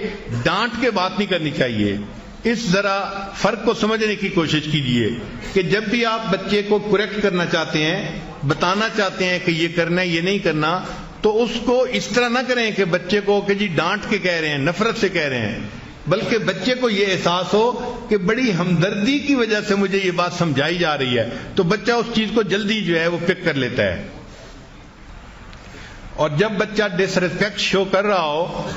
ڈانٹ کے بات نہیں کرنی چاہیے. اس ذرا فرق کو سمجھنے کی کوشش کیجیے کہ جب بھی آپ بچے کو کریکٹ کرنا چاہتے ہیں، بتانا چاہتے ہیں کہ یہ کرنا ہے، یہ نہیں کرنا، تو اس کو اس طرح نہ کریں کہ بچے کو کہ جی ڈانٹ کے کہہ رہے ہیں، نفرت سے کہہ رہے ہیں، بلکہ بچے کو یہ احساس ہو کہ بڑی ہمدردی کی وجہ سے مجھے یہ بات سمجھائی جا رہی ہے. تو بچہ اس چیز کو جلدی جو ہے وہ پک کر لیتا ہے. اور جب بچہ ڈس ریسپیکٹ شو کر رہا ہو،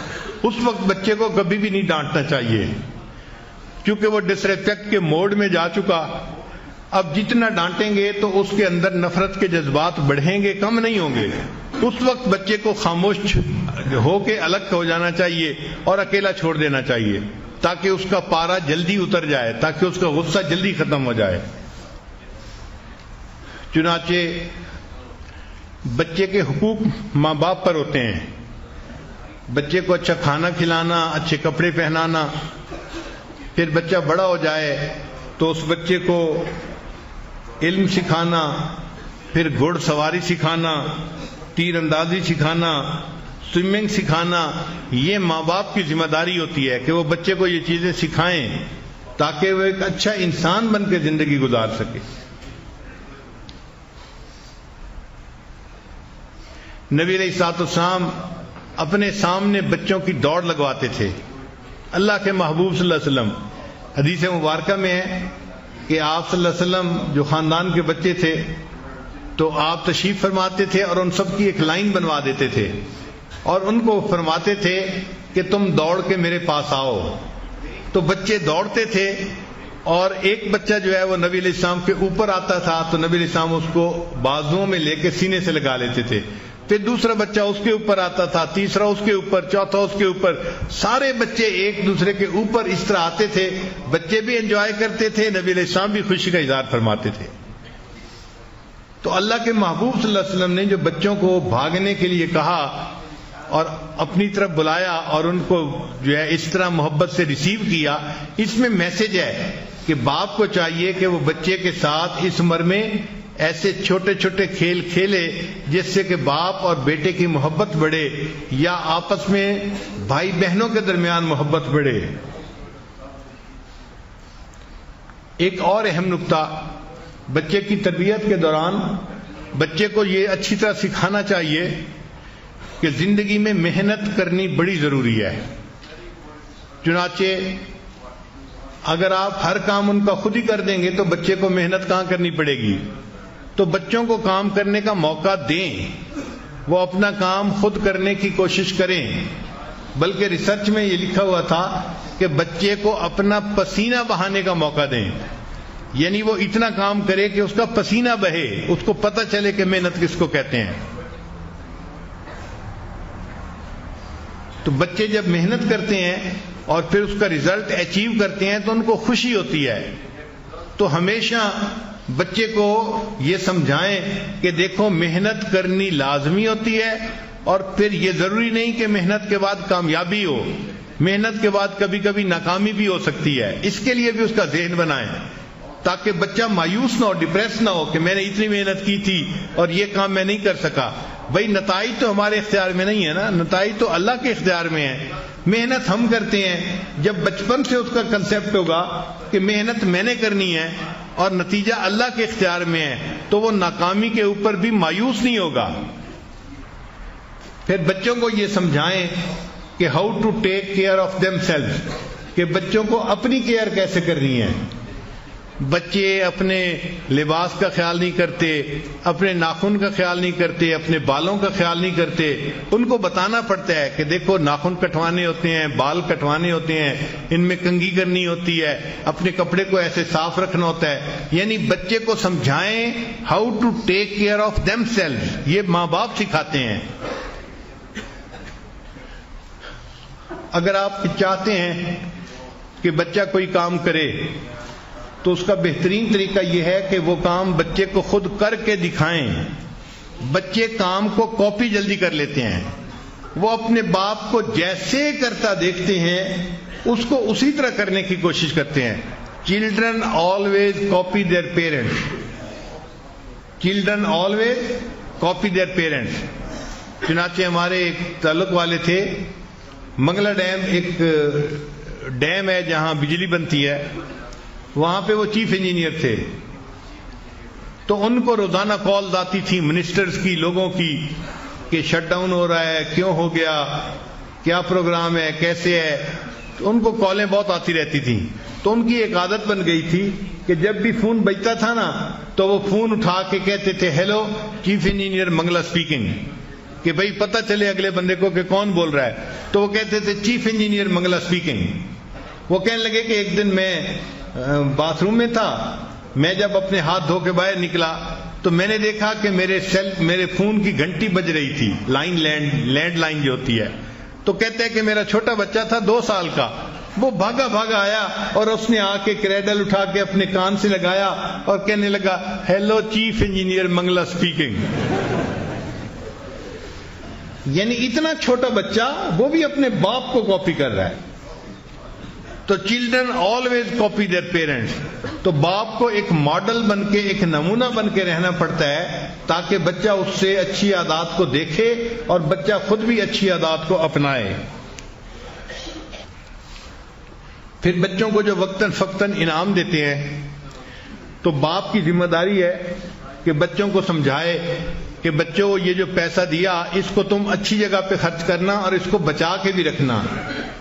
اس وقت بچے کو کبھی بھی نہیں ڈانٹنا چاہیے، کیونکہ وہ ڈس ریسپیکٹ کے موڈ میں جا چکا. اب جتنا ڈانٹیں گے تو اس کے اندر نفرت کے جذبات بڑھیں گے، کم نہیں ہوں گے. اس وقت بچے کو خاموش ہو کے الگ ہو جانا چاہیے اور اکیلا چھوڑ دینا چاہیے، تاکہ اس کا پارا جلدی اتر جائے، تاکہ اس کا غصہ جلدی ختم ہو جائے. چنانچہ بچے کے حقوق ماں باپ پر ہوتے ہیں. بچے کو اچھا کھانا کھلانا، اچھے کپڑے پہنانا. پھر بچہ بڑا ہو جائے تو اس بچے کو علم سکھانا، پھر گھوڑ سواری سکھانا، تیر اندازی سکھانا، سوئمنگ سکھانا. یہ ماں باپ کی ذمہ داری ہوتی ہے کہ وہ بچے کو یہ چیزیں سکھائیں تاکہ وہ ایک اچھا انسان بن کے زندگی گزار سکے. نبی علیہ الصلوۃ والسلام اپنے سامنے بچوں کی دوڑ لگواتے تھے. اللہ کے محبوب صلی اللہ علیہ وسلم، حدیث مبارکہ میں ہے کہ آپ صلی اللہ علیہ وسلم جو خاندان کے بچے تھے تو آپ تشریف فرماتے تھے اور ان سب کی ایک لائن بنوا دیتے تھے اور ان کو فرماتے تھے کہ تم دوڑ کے میرے پاس آؤ. تو بچے دوڑتے تھے اور ایک بچہ جو ہے وہ نبی علیہ السلام کے اوپر آتا تھا تو نبی علیہ السلام اس کو بازوؤں میں لے کے سینے سے لگا لیتے تھے. پھر دوسرا بچہ اس کے اوپر آتا تھا، تیسرا اس کے اوپر، چوتھا اس کے اوپر. سارے بچے ایک دوسرے کے اوپر اس طرح آتے تھے. بچے بھی انجوائے کرتے تھے، نبی علیہ السلام بھی خوشی کا اظہار فرماتے تھے. تو اللہ کے محبوب صلی اللہ علیہ وسلم نے جو بچوں کو بھاگنے کے لیے کہا اور اپنی طرف بلایا اور ان کو جو ہے اس طرح محبت سے ریسیو کیا، اس میں میسج ہے کہ باپ کو چاہیے کہ وہ بچے کے ساتھ اس عمر میں ایسے چھوٹے چھوٹے کھیل کھیلے جس سے کہ باپ اور بیٹے کی محبت بڑھے یا آپس میں بھائی بہنوں کے درمیان محبت بڑھے. ایک اور اہم نقطہ، بچے کی تربیت کے دوران بچے کو یہ اچھی طرح سکھانا چاہیے کہ زندگی میں محنت کرنی بڑی ضروری ہے. چنانچہ اگر آپ ہر کام ان کا خود ہی کر دیں گے تو بچے کو محنت کہاں کرنی پڑے گی. تو بچوں کو کام کرنے کا موقع دیں، وہ اپنا کام خود کرنے کی کوشش کریں. بلکہ ریسرچ میں یہ لکھا ہوا تھا کہ بچے کو اپنا پسینہ بہانے کا موقع دیں، یعنی وہ اتنا کام کرے کہ اس کا پسینہ بہے، اس کو پتہ چلے کہ محنت کس کو کہتے ہیں. تو بچے جب محنت کرتے ہیں اور پھر اس کا رزلٹ اچیو کرتے ہیں تو ان کو خوشی ہوتی ہے. تو ہمیشہ بچے کو یہ سمجھائیں کہ دیکھو محنت کرنی لازمی ہوتی ہے اور پھر یہ ضروری نہیں کہ محنت کے بعد کامیابی ہو، محنت کے بعد کبھی کبھی ناکامی بھی ہو سکتی ہے. اس کے لیے بھی اس کا ذہن بنائیں تاکہ بچہ مایوس نہ ہو، ڈپریس نہ ہو کہ میں نے اتنی محنت کی تھی اور یہ کام میں نہیں کر سکا. بھائی نتائج تو ہمارے اختیار میں نہیں ہے نا، نتائج تو اللہ کے اختیار میں ہے. محنت ہم کرتے ہیں. جب بچپن سے اس کا کنسیپٹ ہوگا کہ محنت میں نے کرنی ہے اور نتیجہ اللہ کے اختیار میں ہے تو وہ ناکامی کے اوپر بھی مایوس نہیں ہوگا. پھر بچوں کو یہ سمجھائیں کہ how to take care of them self, کہ بچوں کو اپنی کیئر کیسے کرنی ہے. بچے اپنے لباس کا خیال نہیں کرتے، اپنے ناخن کا خیال نہیں کرتے، اپنے بالوں کا خیال نہیں کرتے. ان کو بتانا پڑتا ہے کہ دیکھو ناخن کٹوانے ہوتے ہیں، بال کٹوانے ہوتے ہیں، ان میں کنگھی کرنی ہوتی ہے، اپنے کپڑے کو ایسے صاف رکھنا ہوتا ہے. یعنی بچے کو سمجھائیں how to take care of them self. یہ ماں باپ سکھاتے ہیں. اگر آپ چاہتے ہیں کہ بچہ کوئی کام کرے تو اس کا بہترین طریقہ یہ ہے کہ وہ کام بچے کو خود کر کے دکھائیں. بچے کام کو کاپی جلدی کر لیتے ہیں. وہ اپنے باپ کو جیسے کرتا دیکھتے ہیں اس کو اسی طرح کرنے کی کوشش کرتے ہیں. Children always copy their parents. Children always copy their parents. چنانچہ ہمارے ایک تعلق والے تھے، منگلا ڈیم ایک ڈیم ہے جہاں بجلی بنتی ہے، وہاں پہ وہ چیف انجینئر تھے. تو ان کو روزانہ کالز آتی تھی منسٹرز کی، لوگوں کی، کہ شٹ ڈاؤن ہو رہا ہے، کیوں ہو گیا، کیا پروگرام ہے، کیسے ہے. تو ان کو کالیں بہت آتی رہتی تھیں. تو ان کی ایک عادت بن گئی تھی کہ جب بھی فون بجتا تھا نا تو وہ فون اٹھا کے کہتے تھے hello chief engineer Mangla speaking, کہ بھئی پتہ چلے اگلے بندے کو کہ کون بول رہا ہے. تو وہ کہتے تھے چیف انجینئر منگلا اسپیکنگ. وہ کہنے لگے کہ ایک دن میں باتھ روم میں تھا، میں جب اپنے ہاتھ دھو کے باہر نکلا تو میں نے دیکھا کہ میرے فون کی گھنٹی بج رہی تھی، لینڈ لائن جو ہوتی ہے. تو کہتے ہیں کہ میرا چھوٹا بچہ تھا 2 سال کا، وہ بھاگا بھاگا آیا اور اس نے آ کے کریڈل اٹھا کے اپنے کان سے لگایا اور کہنے لگا hello chief engineer Mangla speaking. یعنی اتنا چھوٹا بچہ وہ بھی اپنے باپ کو کاپی کر رہا ہے. تو children always copy their parents. تو باپ کو ایک ماڈل بن کے، ایک نمونہ بن کے رہنا پڑتا ہے تاکہ بچہ اس سے اچھی عادات کو دیکھے اور بچہ خود بھی اچھی عادات کو اپنائے. پھر بچوں کو جو وقتاً فوقتاً انعام دیتے ہیں تو باپ کی ذمہ داری ہے کہ بچوں کو سمجھائے کہ بچوں یہ جو پیسہ دیا اس کو تم اچھی جگہ پہ خرچ کرنا اور اس کو بچا کے بھی رکھنا.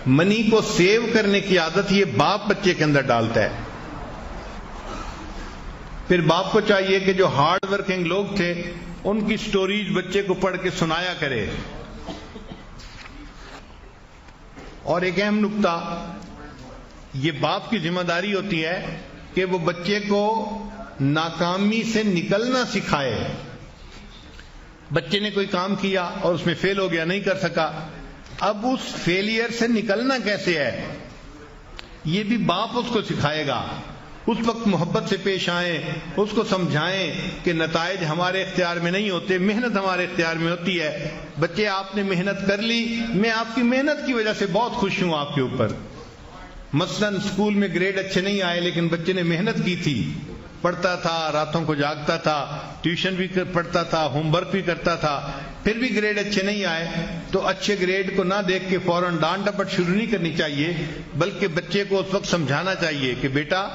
منی کو سیو کرنے کی عادت یہ باپ بچے کے اندر ڈالتا ہے. پھر باپ کو چاہیے کہ جو ہارڈ ورکنگ لوگ تھے ان کی سٹوریز بچے کو پڑھ کے سنایا کرے. اور ایک اہم نکتہ، یہ باپ کی ذمہ داری ہوتی ہے کہ وہ بچے کو ناکامی سے نکلنا سکھائے. بچے نے کوئی کام کیا اور اس میں فیل ہو گیا، نہیں کر سکا، اب اس فیلئر سے نکلنا کیسے ہے یہ بھی باپ اس کو سکھائے گا. اس وقت محبت سے پیش آئیں، اس کو سمجھائیں کہ نتائج ہمارے اختیار میں نہیں ہوتے، محنت ہمارے اختیار میں ہوتی ہے. بچے آپ نے محنت کر لی، میں آپ کی محنت کی وجہ سے بہت خوش ہوں آپ کے اوپر. مثلا اسکول میں گریڈ اچھے نہیں آئے لیکن بچے نے محنت کی تھی، پڑھتا تھا، راتوں کو جاگتا تھا، ٹیوشن بھی پڑھتا تھا، ہوم ورک بھی کرتا تھا، پھر بھی گریڈ اچھے نہیں آئے تو اچھے گریڈ کو نہ دیکھ کے فوراً ڈانٹ ڈپٹ شروع نہیں کرنی چاہیے، بلکہ بچے کو اس وقت سمجھانا چاہیے کہ بیٹا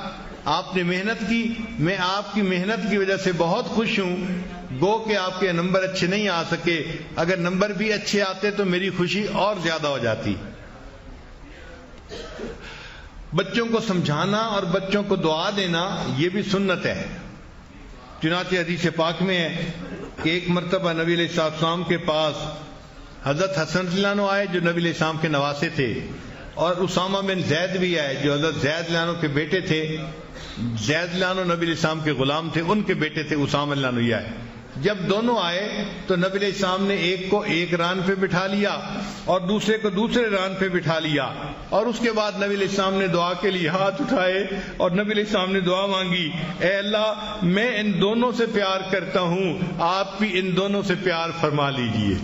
آپ نے محنت کی، میں آپ کی محنت کی وجہ سے بہت خوش ہوں. گو کہ آپ کے نمبر اچھے نہیں آ سکے، اگر نمبر بھی اچھے آتے تو میری خوشی اور زیادہ ہو جاتی. بچوں کو سمجھانا اور بچوں کو دعا دینا یہ بھی سنت ہے. چنانچہ حدیث پاک میں ہے کہ ایک مرتبہ نبی علیہ السلام کے پاس حضرت حسن رضی اللہ عنہ آئے جو نبی علیہ السلام کے نواسے تھے، اور اسامہ بن زید بھی آئے جو حضرت زید رضی اللہ عنہ کے بیٹے تھے. زید رضی اللہ عنہ نبی علیہ السلام کے غلام تھے، ان کے بیٹے تھے اسامہ رضی اللہ عنہ آئے. جب دونوں آئے تو نبی علیہ السلام نے ایک کو ایک ران پہ بٹھا لیا اور دوسرے کو دوسرے ران پہ بٹھا لیا، اور اس کے بعد نبی علیہ السلام نے دعا کے لیے ہاتھ اٹھائے اور نبی علیہ السلام نے دعا مانگی، اے اللہ میں ان دونوں سے پیار کرتا ہوں، آپ بھی ان دونوں سے پیار فرما لیجئے.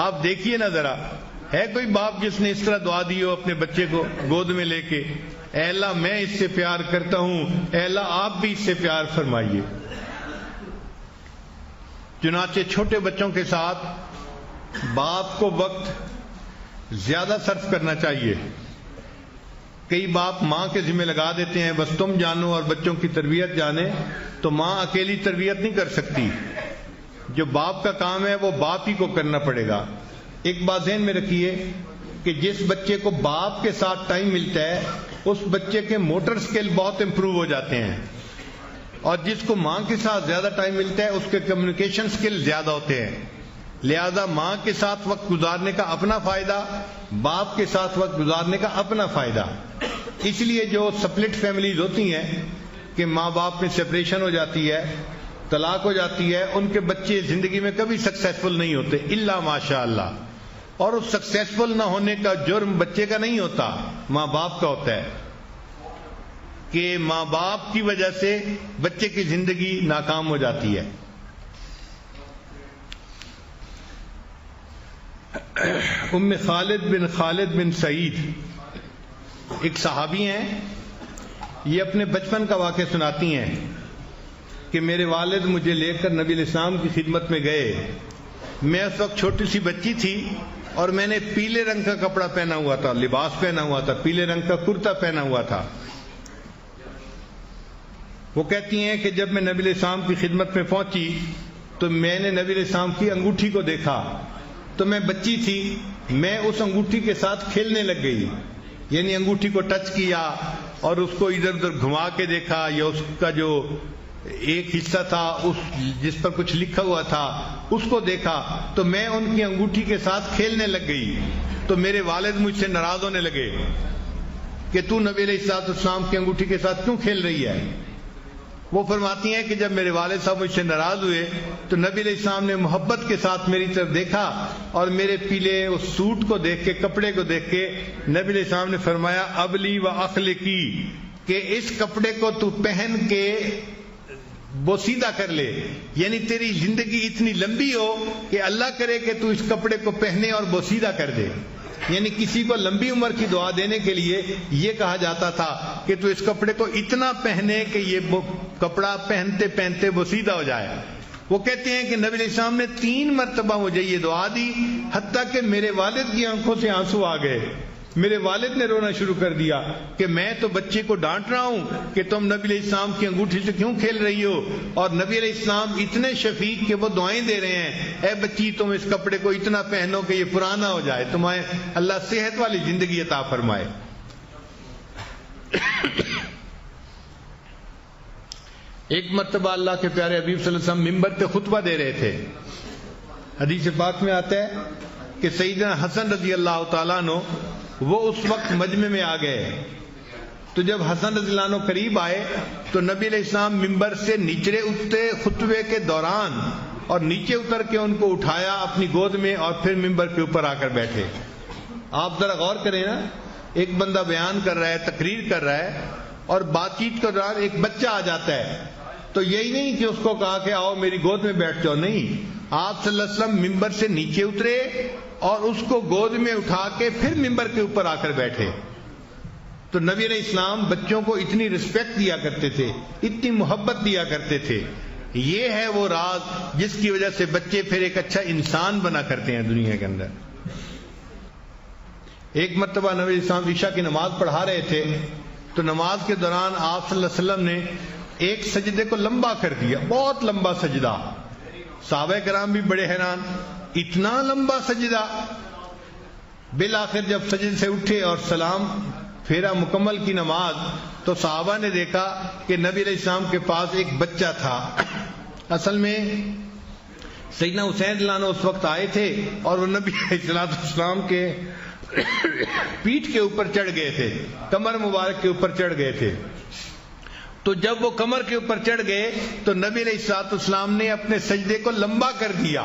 آپ دیکھیے نا ذرا، ہے کوئی باپ جس نے اس طرح دعا دی ہو اپنے بچے کو گود میں لے کے، اے اللہ میں اس سے پیار کرتا ہوں، اے اللہ آپ بھی اس سے پیار فرمائیے. چنانچہ چھوٹے بچوں کے ساتھ باپ کو وقت زیادہ صرف کرنا چاہیے. کئی باپ ماں کے ذمہ لگا دیتے ہیں بس تم جانو اور بچوں کی تربیت جانے، تو ماں اکیلی تربیت نہیں کر سکتی. جو باپ کا کام ہے وہ باپ ہی کو کرنا پڑے گا. ایک بات ذہن میں رکھیے کہ جس بچے کو باپ کے ساتھ ٹائم ملتا ہے اس بچے کے موٹر سکل بہت امپروو ہو جاتے ہیں، اور جس کو ماں کے ساتھ زیادہ ٹائم ملتا ہے اس کے کمیونیکیشن سکل زیادہ ہوتے ہیں. لہذا ماں کے ساتھ وقت گزارنے کا اپنا فائدہ، باپ کے ساتھ وقت گزارنے کا اپنا فائدہ. اس لیے جو سپلٹ فیملیز ہوتی ہیں کہ ماں باپ میں سپریشن ہو جاتی ہے، طلاق ہو جاتی ہے، ان کے بچے زندگی میں کبھی سکسیسفل نہیں ہوتے الا ماشاء اللہ. اور اس سکسیسفل نہ ہونے کا جرم بچے کا نہیں ہوتا، ماں باپ کا ہوتا ہے کہ ماں باپ کی وجہ سے بچے کی زندگی ناکام ہو جاتی ہے. ام خالد بن سعید ایک صحابی ہیں، یہ اپنے بچپن کا واقعہ سناتی ہیں کہ میرے والد مجھے لے کر نبی علیہ السلام کی خدمت میں گئے. میں اس وقت چھوٹی سی بچی تھی اور میں نے پیلے رنگ کا کپڑا پہنا ہوا تھا، لباس پہنا ہوا تھا، پیلے رنگ کا کرتا پہنا ہوا تھا. وہ کہتی ہیں کہ جب میں نبی علیہ السلام کی خدمت میں پہنچی تو میں نے نبی علیہ السلام کی انگوٹھی کو دیکھا. تو میں بچی تھی، میں اس انگوٹھی کے ساتھ کھیلنے لگ گئی، یعنی انگوٹھی کو ٹچ کیا اور اس کو ادھر ادھر گھما کے دیکھا، یا اس کا جو ایک حصہ تھا جس پر کچھ لکھا ہوا تھا اس کو دیکھا، تو میں ان کی انگوٹھی کے ساتھ کھیلنے لگ گئی. تو میرے والد مجھ سے ناراض ہونے لگے کہ تو نبی علیہ السلام کی انگوٹھی کے ساتھ کیوں کھیل رہی ہے. وہ فرماتی ہیں کہ جب میرے والد صاحب مجھ سے ناراض ہوئے تو نبی علیہ السلام نے محبت کے ساتھ میری طرف دیکھا اور میرے پیلے اس سوٹ کو دیکھ کے، کپڑے کو دیکھ کے نبی علیہ السلام نے فرمایا ابلی و اخلقی، کہ اس کپڑے کو تو پہن کے بوسیدہ کر لے، یعنی تیری زندگی اتنی لمبی ہو کہ اللہ کرے کہ تو اس کپڑے کو پہنے اور بوسیدہ کر دے. یعنی کسی کو لمبی عمر کی دعا دینے کے لیے یہ کہا جاتا تھا کہ تو اس کپڑے کو اتنا پہنے کہ یہ کپڑا پہنتے پہنتے بوسیدہ ہو جائے. وہ کہتے ہیں کہ نبی علیہ السلام نے 3 مرتبہ مجھے یہ دعا دی، حتیٰ کہ میرے والد کی آنکھوں سے آنسو آ گئے. میرے والد نے رونا شروع کر دیا کہ میں تو بچے کو ڈانٹ رہا ہوں کہ تم نبی علیہ السلام کی انگوٹھی سے کیوں کھیل رہی ہو، اور نبی علیہ السلام اتنے شفیق کہ وہ دعائیں دے رہے ہیں، اے بچی تم اس کپڑے کو اتنا پہنو کہ یہ پرانا ہو جائے، تمہیں اللہ صحت والی زندگی عطا فرمائے. ایک مرتبہ اللہ کے پیارے حبیب صلی اللہ علیہ وسلم ممبر پہ خطبہ دے رہے تھے. حدیث پاک میں آتا ہے کہ سیدنا حسن رضی اللہ تعالیٰ عنہ وہ اس وقت مجمع میں آ گئے. تو جب حسن رضی اللہ عنہ قریب آئے تو نبی علیہ السلام ممبر سے نیچے اترے خطبے کے دوران، اور نیچے اتر کے ان کو اٹھایا اپنی گود میں اور پھر ممبر کے اوپر آ کر بیٹھے. آپ ذرا غور کریں نا، ایک بندہ بیان کر رہا ہے، تقریر کر رہا ہے، اور بات چیت کے دوران ایک بچہ آ جاتا ہے تو یہی نہیں کہ اس کو کہا کہ آؤ میری گود میں بیٹھ جاؤ، نہیں، آپ صلی اللہ علیہ وسلم ممبر سے نیچے اترے اور اس کو گود میں اٹھا کے پھر ممبر کے اوپر آ کر بیٹھے. تو نبی علیہ السلام بچوں کو اتنی رسپیکٹ دیا کرتے تھے، اتنی محبت دیا کرتے تھے. یہ ہے وہ راز جس کی وجہ سے بچے پھر ایک اچھا انسان بنا کرتے ہیں دنیا کے اندر. ایک مرتبہ نبی علیہ السلام عشاء کی نماز پڑھا رہے تھے تو نماز کے دوران آپ صلی اللہ علیہ وسلم نے ایک سجدے کو لمبا کر دیا، بہت لمبا سجدہ. صحابہ کرام بھی بڑے حیران، اتنا لمبا سجدہ. بالآخر جب سجدے سے اٹھے اور سلام پھیرا مکمل کی نماز تو صحابہ نے دیکھا کہ نبی علیہ السلام کے پاس ایک بچہ تھا. اصل میں سیدنا حسین رضی اللہ عنہ اس وقت آئے تھے اور وہ نبی علیہ السلام کے پیٹھ کے اوپر چڑھ گئے تھے، کمر مبارک کے اوپر چڑھ گئے تھے. تو جب وہ کمر کے اوپر چڑھ گئے تو نبی علیہ السلام نے اپنے سجدے کو لمبا کر دیا.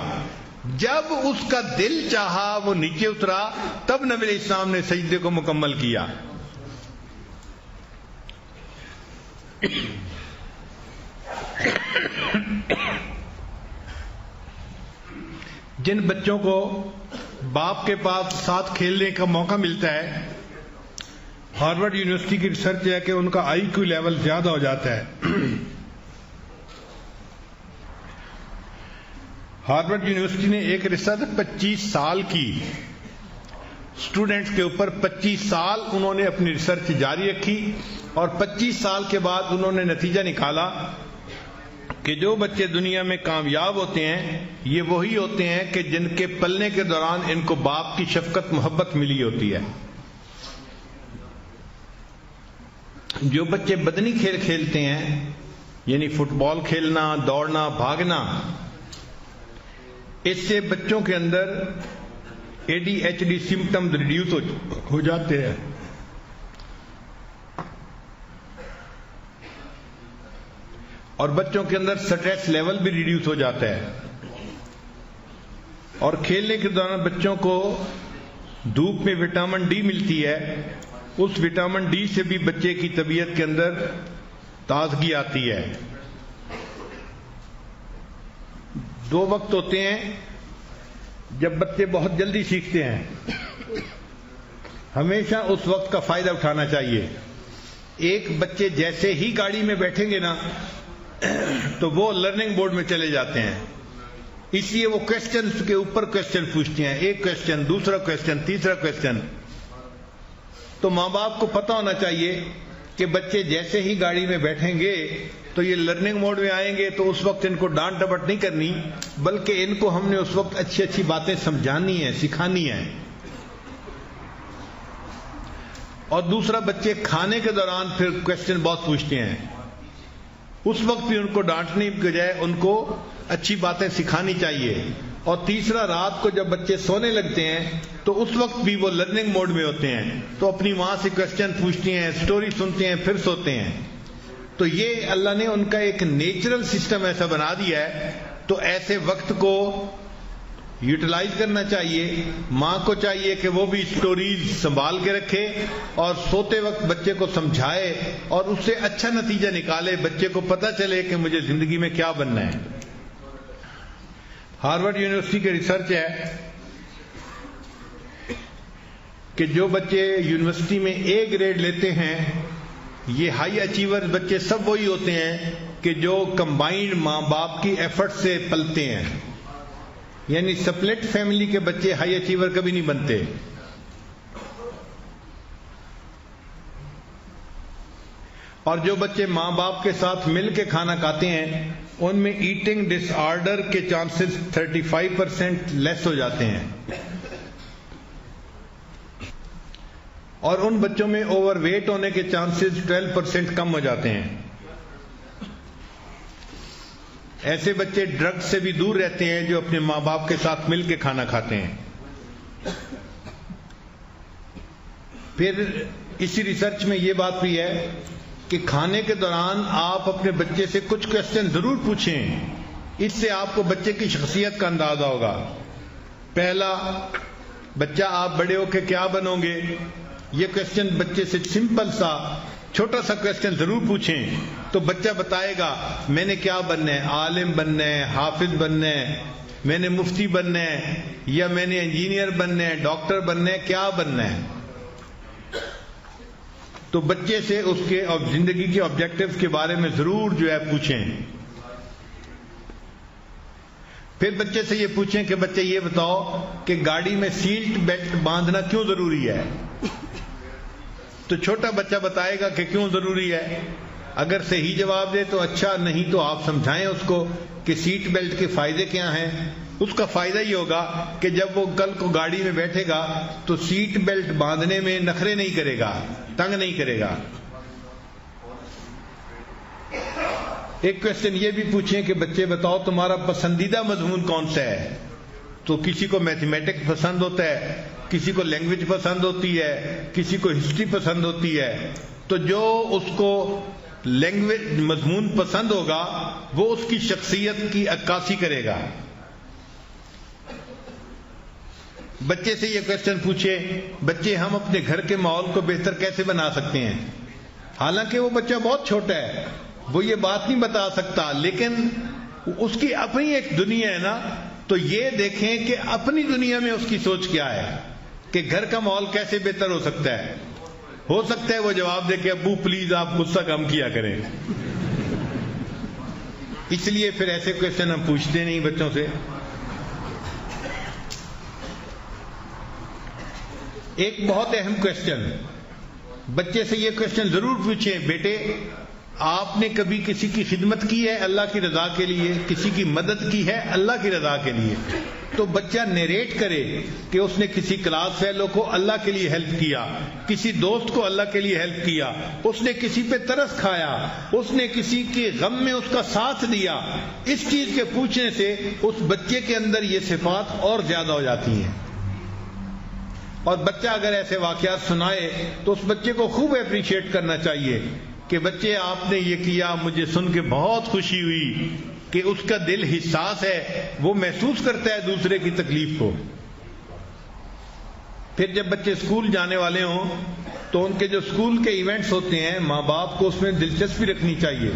جب اس کا دل چاہا وہ نیچے اترا، تب نبی علیہ السلام نے سجدے کو مکمل کیا. جن بچوں کو باپ کے پاس ساتھ کھیلنے کا موقع ملتا ہے، ہارورڈ یونیورسٹی کی ریسرچ ہے کہ ان کا آئی کیو لیول زیادہ ہو جاتا ہے. ہارورڈ یونیورسٹی نے ایک ریسرچ 25 سال کی اسٹوڈنٹس کے اوپر 25 سال انہوں نے اپنی ریسرچ جاری رکھی اور 25 سال کے بعد انہوں نے نتیجہ نکالا کہ جو بچے دنیا میں کامیاب ہوتے ہیں یہ وہی ہوتے ہیں کہ جن کے پلنے کے دوران ان کو باپ کی شفقت محبت ملی ہوتی ہے. جو بچے بدنی کھیل کھیلتے ہیں یعنی فٹ بال کھیلنا، دوڑنا، بھاگنا، اس سے بچوں کے اندر ADHD سمپٹمز ریڈیوس ہو جاتے ہیں. اور بچوں کے اندر سٹریس لیول بھی ریڈیوس ہو جاتا ہے. اور کھیلنے کے دوران بچوں کو دھوپ میں وٹامن ڈی ملتی ہے، اس وٹامن ڈی سے بھی بچے کی طبیعت کے اندر تازگی آتی ہے. 2 وقت ہوتے ہیں جب بچے بہت جلدی سیکھتے ہیں، ہمیشہ اس وقت کا فائدہ اٹھانا چاہیے. ایک بچے جیسے ہی گاڑی میں بیٹھیں گے نا تو وہ لرننگ بورڈ میں چلے جاتے ہیں، اس لیے وہ کوسچنز کے اوپر کوسچن پوچھتے ہیں، ایک کوسچن، دوسرا کوسچن، تیسرا کوسچن. تو ماں باپ کو پتہ ہونا چاہیے کہ بچے جیسے ہی گاڑی میں بیٹھیں گے تو یہ لرننگ موڈ میں آئیں گے، تو اس وقت ان کو ڈانٹ ڈپٹ نہیں کرنی، بلکہ ان کو ہم نے اس وقت اچھی اچھی باتیں سمجھانی ہیں، سکھانی ہیں. اور دوسرا، بچے کھانے کے دوران پھر کوسچن بہت پوچھتے ہیں، اس وقت بھی ان کو ڈانٹنے کے بجائے ان کو اچھی باتیں سکھانی چاہیے. اور تیسرا، رات کو جب بچے سونے لگتے ہیں تو اس وقت بھی وہ لرننگ موڈ میں ہوتے ہیں، تو اپنی ماں سے کوسچن پوچھتے ہیں، سٹوری سنتے ہیں، پھر سوتے ہیں. تو یہ اللہ نے ان کا ایک نیچرل سسٹم ایسا بنا دیا ہے. تو ایسے وقت کو یوٹیلائز کرنا چاہیے. ماں کو چاہیے کہ وہ بھی سٹوریز سنبھال کے رکھے اور سوتے وقت بچے کو سمجھائے اور اس سے اچھا نتیجہ نکالے، بچے کو پتہ چلے کہ مجھے زندگی میں کیا بننا ہے. ہارورڈ یونیورسٹی کے ریسرچ ہے کہ جو بچے یونیورسٹی میں A گریڈ لیتے ہیں، یہ ہائی اچیور بچے سب وہی ہوتے ہیں کہ جو کمبائنڈ ماں باپ کی ایفرٹ سے پلتے ہیں. یعنی سپلٹ فیملی کے بچے ہائی اچیور کبھی نہیں بنتے. اور جو بچے ماں باپ کے ساتھ مل کے کھانا کھاتے ہیں ان میں ایٹنگ ڈس آرڈر کے چانسز 35% لیس ہو جاتے ہیں. اور ان بچوں میں اوور ویٹ ہونے کے چانسز 12% کم ہو جاتے ہیں. ایسے بچے ڈرگز سے بھی دور رہتے ہیں جو اپنے ماں باپ کے ساتھ مل کے کھانا کھاتے ہیں. پھر اسی ریسرچ میں یہ بات بھی ہے کہ کھانے کے دوران آپ اپنے بچے سے کچھ کوسچن ضرور پوچھیں، اس سے آپ کو بچے کی شخصیت کا اندازہ ہوگا. پہلا، بچہ آپ بڑے ہو کے کیا بنو گے؟ یہ کوسچن بچے سے سمپل سا چھوٹا سا کوسچن ضرور پوچھیں تو بچہ بتائے گا میں نے کیا بننا ہے، عالم بننا ہے، حافظ بننا ہے، میں نے مفتی بننا ہے، یا میں نے انجینئر بننا ہے، ڈاکٹر بننا ہے، کیا بننا ہے. تو بچے سے اس کے زندگی کے آبجیکٹیوز کے بارے میں ضرور جو ہے پوچھیں. پھر بچے سے یہ پوچھیں کہ بچے یہ بتاؤ کہ گاڑی میں سیٹ بیلٹ باندھنا کیوں ضروری ہے؟ تو چھوٹا بچہ بتائے گا کہ کیوں ضروری ہے. اگر صحیح جواب دے تو اچھا، نہیں تو آپ سمجھائیں اس کو کہ سیٹ بیلٹ کے فائدے کیا ہیں. اس کا فائدہ یہ ہوگا کہ جب وہ کل کو گاڑی میں بیٹھے گا تو سیٹ بیلٹ باندھنے میں نخرے نہیں کرے گا، تنگ نہیں کرے گا. ایک کوسچن یہ بھی پوچھیں کہ بچے بتاؤ تمہارا پسندیدہ مضمون کون سا ہے؟ تو کسی کو میتھمیٹکس پسند ہوتا ہے، کسی کو لینگویج پسند ہوتی ہے، کسی کو ہسٹری پسند ہوتی ہے. تو جو اس کو لینگویج مضمون پسند ہوگا وہ اس کی شخصیت کی عکاسی کرے گا. بچے سے یہ کوسچن پوچھے بچے ہم اپنے گھر کے ماحول کو بہتر کیسے بنا سکتے ہیں؟ حالانکہ وہ بچہ بہت چھوٹا ہے، وہ یہ بات نہیں بتا سکتا، لیکن اس کی اپنی ایک دنیا ہے نا. تو یہ دیکھیں کہ اپنی دنیا میں اس کی سوچ کیا ہے کہ گھر کا ماحول کیسے بہتر ہو سکتا ہے. ہو سکتا ہے وہ جواب دے کہ ابو پلیز آپ غصہ کم کیا کریں. اس لیے پھر ایسے کوسچن ہم پوچھتے نہیں بچوں سے. ایک بہت اہم کوشچن، بچے سے یہ کوشچن ضرور پوچھیں، بیٹے آپ نے کبھی کسی کی خدمت کی ہے اللہ کی رضا کے لیے؟ کسی کی مدد کی ہے اللہ کی رضا کے لیے؟ تو بچہ نیریٹ کرے کہ اس نے کسی کلاس فیلو کو اللہ کے لیے ہیلپ کیا، کسی دوست کو اللہ کے لیے ہیلپ کیا، اس نے کسی پہ ترس کھایا، اس نے کسی کے غم میں اس کا ساتھ دیا۔ اس چیز کے پوچھنے سے اس بچے کے اندر یہ صفات اور زیادہ ہو جاتی ہیں، اور بچہ اگر ایسے واقعات سنائے تو اس بچے کو خوب اپریشیٹ کرنا چاہیے کہ بچے آپ نے یہ کیا، مجھے سن کے بہت خوشی ہوئی کہ اس کا دل حساس ہے، وہ محسوس کرتا ہے دوسرے کی تکلیف کو۔ پھر جب بچے اسکول جانے والے ہوں تو ان کے جو اسکول کے ایونٹس ہوتے ہیں، ماں باپ کو اس میں دلچسپی رکھنی چاہیے۔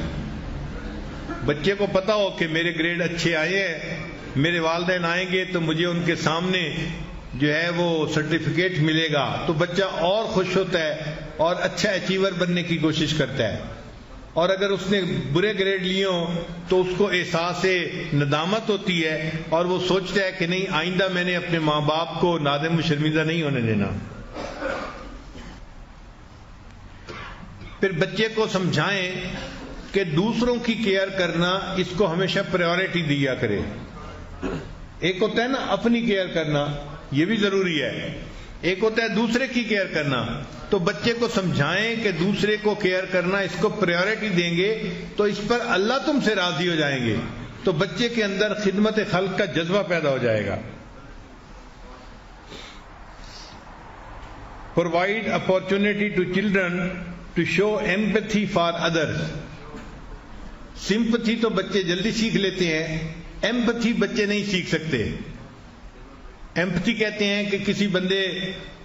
بچے کو پتا ہو کہ میرے گریڈ اچھے آئے ہیں، میرے والدین آئیں گے تو مجھے ان کے سامنے جو ہے وہ سرٹیفکیٹ ملے گا، تو بچہ اور خوش ہوتا ہے اور اچھا اچیور بننے کی کوشش کرتا ہے۔ اور اگر اس نے برے گریڈ لیے ہوں تو اس کو احساس ندامت ہوتی ہے اور وہ سوچتا ہے کہ نہیں، آئندہ میں نے اپنے ماں باپ کو نادم و شرمندہ نہیں ہونے دینا۔ پھر بچے کو سمجھائیں کہ دوسروں کی کیئر کرنا اس کو ہمیشہ پریورٹی دیا کرے۔ ایک ہوتا ہے نا اپنی کیئر کرنا، یہ بھی ضروری ہے، ایک ہوتا ہے دوسرے کی کیئر کرنا۔ تو بچے کو سمجھائیں کہ دوسرے کو کیئر کرنا اس کو پریورٹی دیں گے تو اس پر اللہ تم سے راضی ہو جائیں گے، تو بچے کے اندر خدمت خلق کا جذبہ پیدا ہو جائے گا۔ Provide opportunity to children to show empathy for others۔ Sympathy تو بچے جلدی سیکھ لیتے ہیں، ایمپتھی بچے نہیں سیکھ سکتے۔ ایمپتھی کہتے ہیں کہ کسی بندے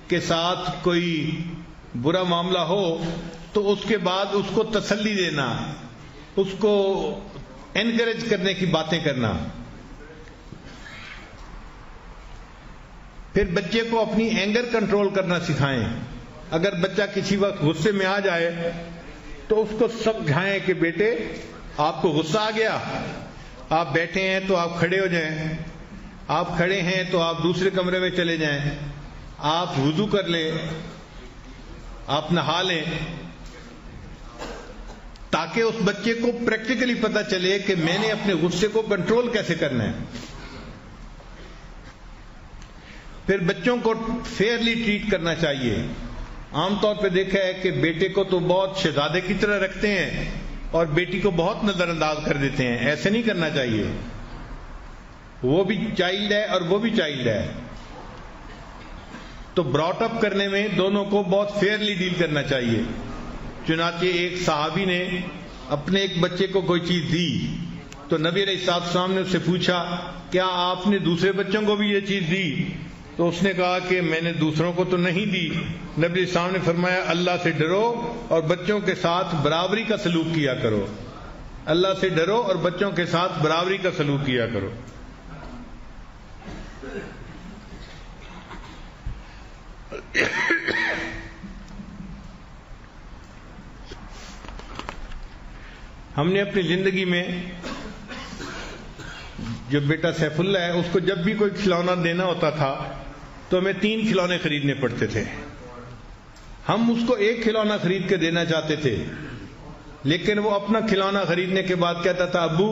کے ساتھ کوئی برا معاملہ ہو تو اس کے بعد اس کو تسلی دینا، اس کو انکریج کرنے کی باتیں کرنا۔ پھر بچے کو اپنی اینگر کنٹرول کرنا سکھائیں۔ اگر بچہ کسی وقت غصے میں آ جائے تو اس کو سمجھائیں کہ بیٹے آپ کو غصہ آ گیا، آپ بیٹھے ہیں تو آپ کھڑے ہو جائیں، آپ کھڑے ہیں تو آپ دوسرے کمرے میں چلے جائیں، آپ وضو کر لیں، آپ نہا لیں، تاکہ اس بچے کو پریکٹیکلی پتا چلے کہ میں نے اپنے غصے کو کنٹرول کیسے کرنا ہے۔ پھر بچوں کو فیئرلی ٹریٹ کرنا چاہیے۔ عام طور پہ دیکھا ہے کہ بیٹے کو تو بہت شہزادے کی طرح رکھتے ہیں اور بیٹی کو بہت نظر انداز کر دیتے ہیں، ایسے نہیں کرنا چاہیے۔ وہ بھی چائلڈ ہے اور وہ بھی چائلڈ ہے، تو براٹ اپ کرنے میں دونوں کو بہت فیئرلی ڈیل کرنا چاہیے۔ چنانچہ ایک صحابی نے اپنے ایک بچے کو کوئی چیز دی تو نبی علیہ السلام نے اس سے پوچھا کیا آپ نے دوسرے بچوں کو بھی یہ چیز دی؟ تو اس نے کہا کہ میں نے دوسروں کو تو نہیں دی۔ نبی علیہ السلام نے فرمایا اللہ سے ڈرو اور بچوں کے ساتھ برابری کا سلوک کیا کرو، اللہ سے ڈرو اور بچوں کے ساتھ برابری کا سلوک کیا کرو۔ ہم نے اپنی زندگی میں جو بیٹا سیف اللہ ہے اس کو جب بھی کوئی کھلونا دینا ہوتا تھا تو ہمیں 3 کھلونے خریدنے پڑتے تھے۔ ہم اس کو ایک کھلونا خرید کے دینا چاہتے تھے، لیکن وہ اپنا کھلونا خریدنے کے بعد کہتا تھا ابو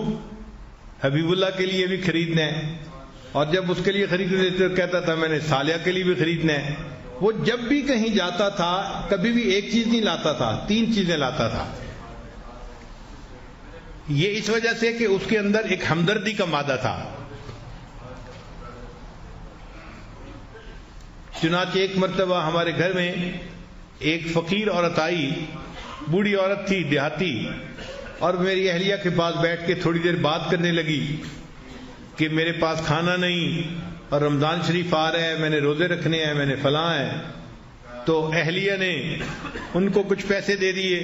حبیب اللہ کے لیے بھی خریدنا ہے، اور جب اس کے لیے خرید دیتے تو کہتا تھا میں نے صالحہ کے لیے بھی خریدنا ہے۔ وہ جب بھی کہیں جاتا تھا کبھی بھی ایک چیز نہیں لاتا تھا، 3 چیزیں لاتا تھا۔ یہ اس وجہ سے کہ اس کے اندر ایک ہمدردی کا مادہ تھا۔ چنانچہ ایک مرتبہ ہمارے گھر میں ایک فقیر عورت آئی، بوڑھی عورت تھی دیہاتی، اور میری اہلیہ کے پاس بیٹھ کے تھوڑی دیر بات کرنے لگی کہ میرے پاس کھانا نہیں اور رمضان شریف آ رہا ہے، میں نے روزے رکھنے ہیں، میں نے فلاں ہے۔ تو اہلیہ نے ان کو کچھ پیسے دے دیے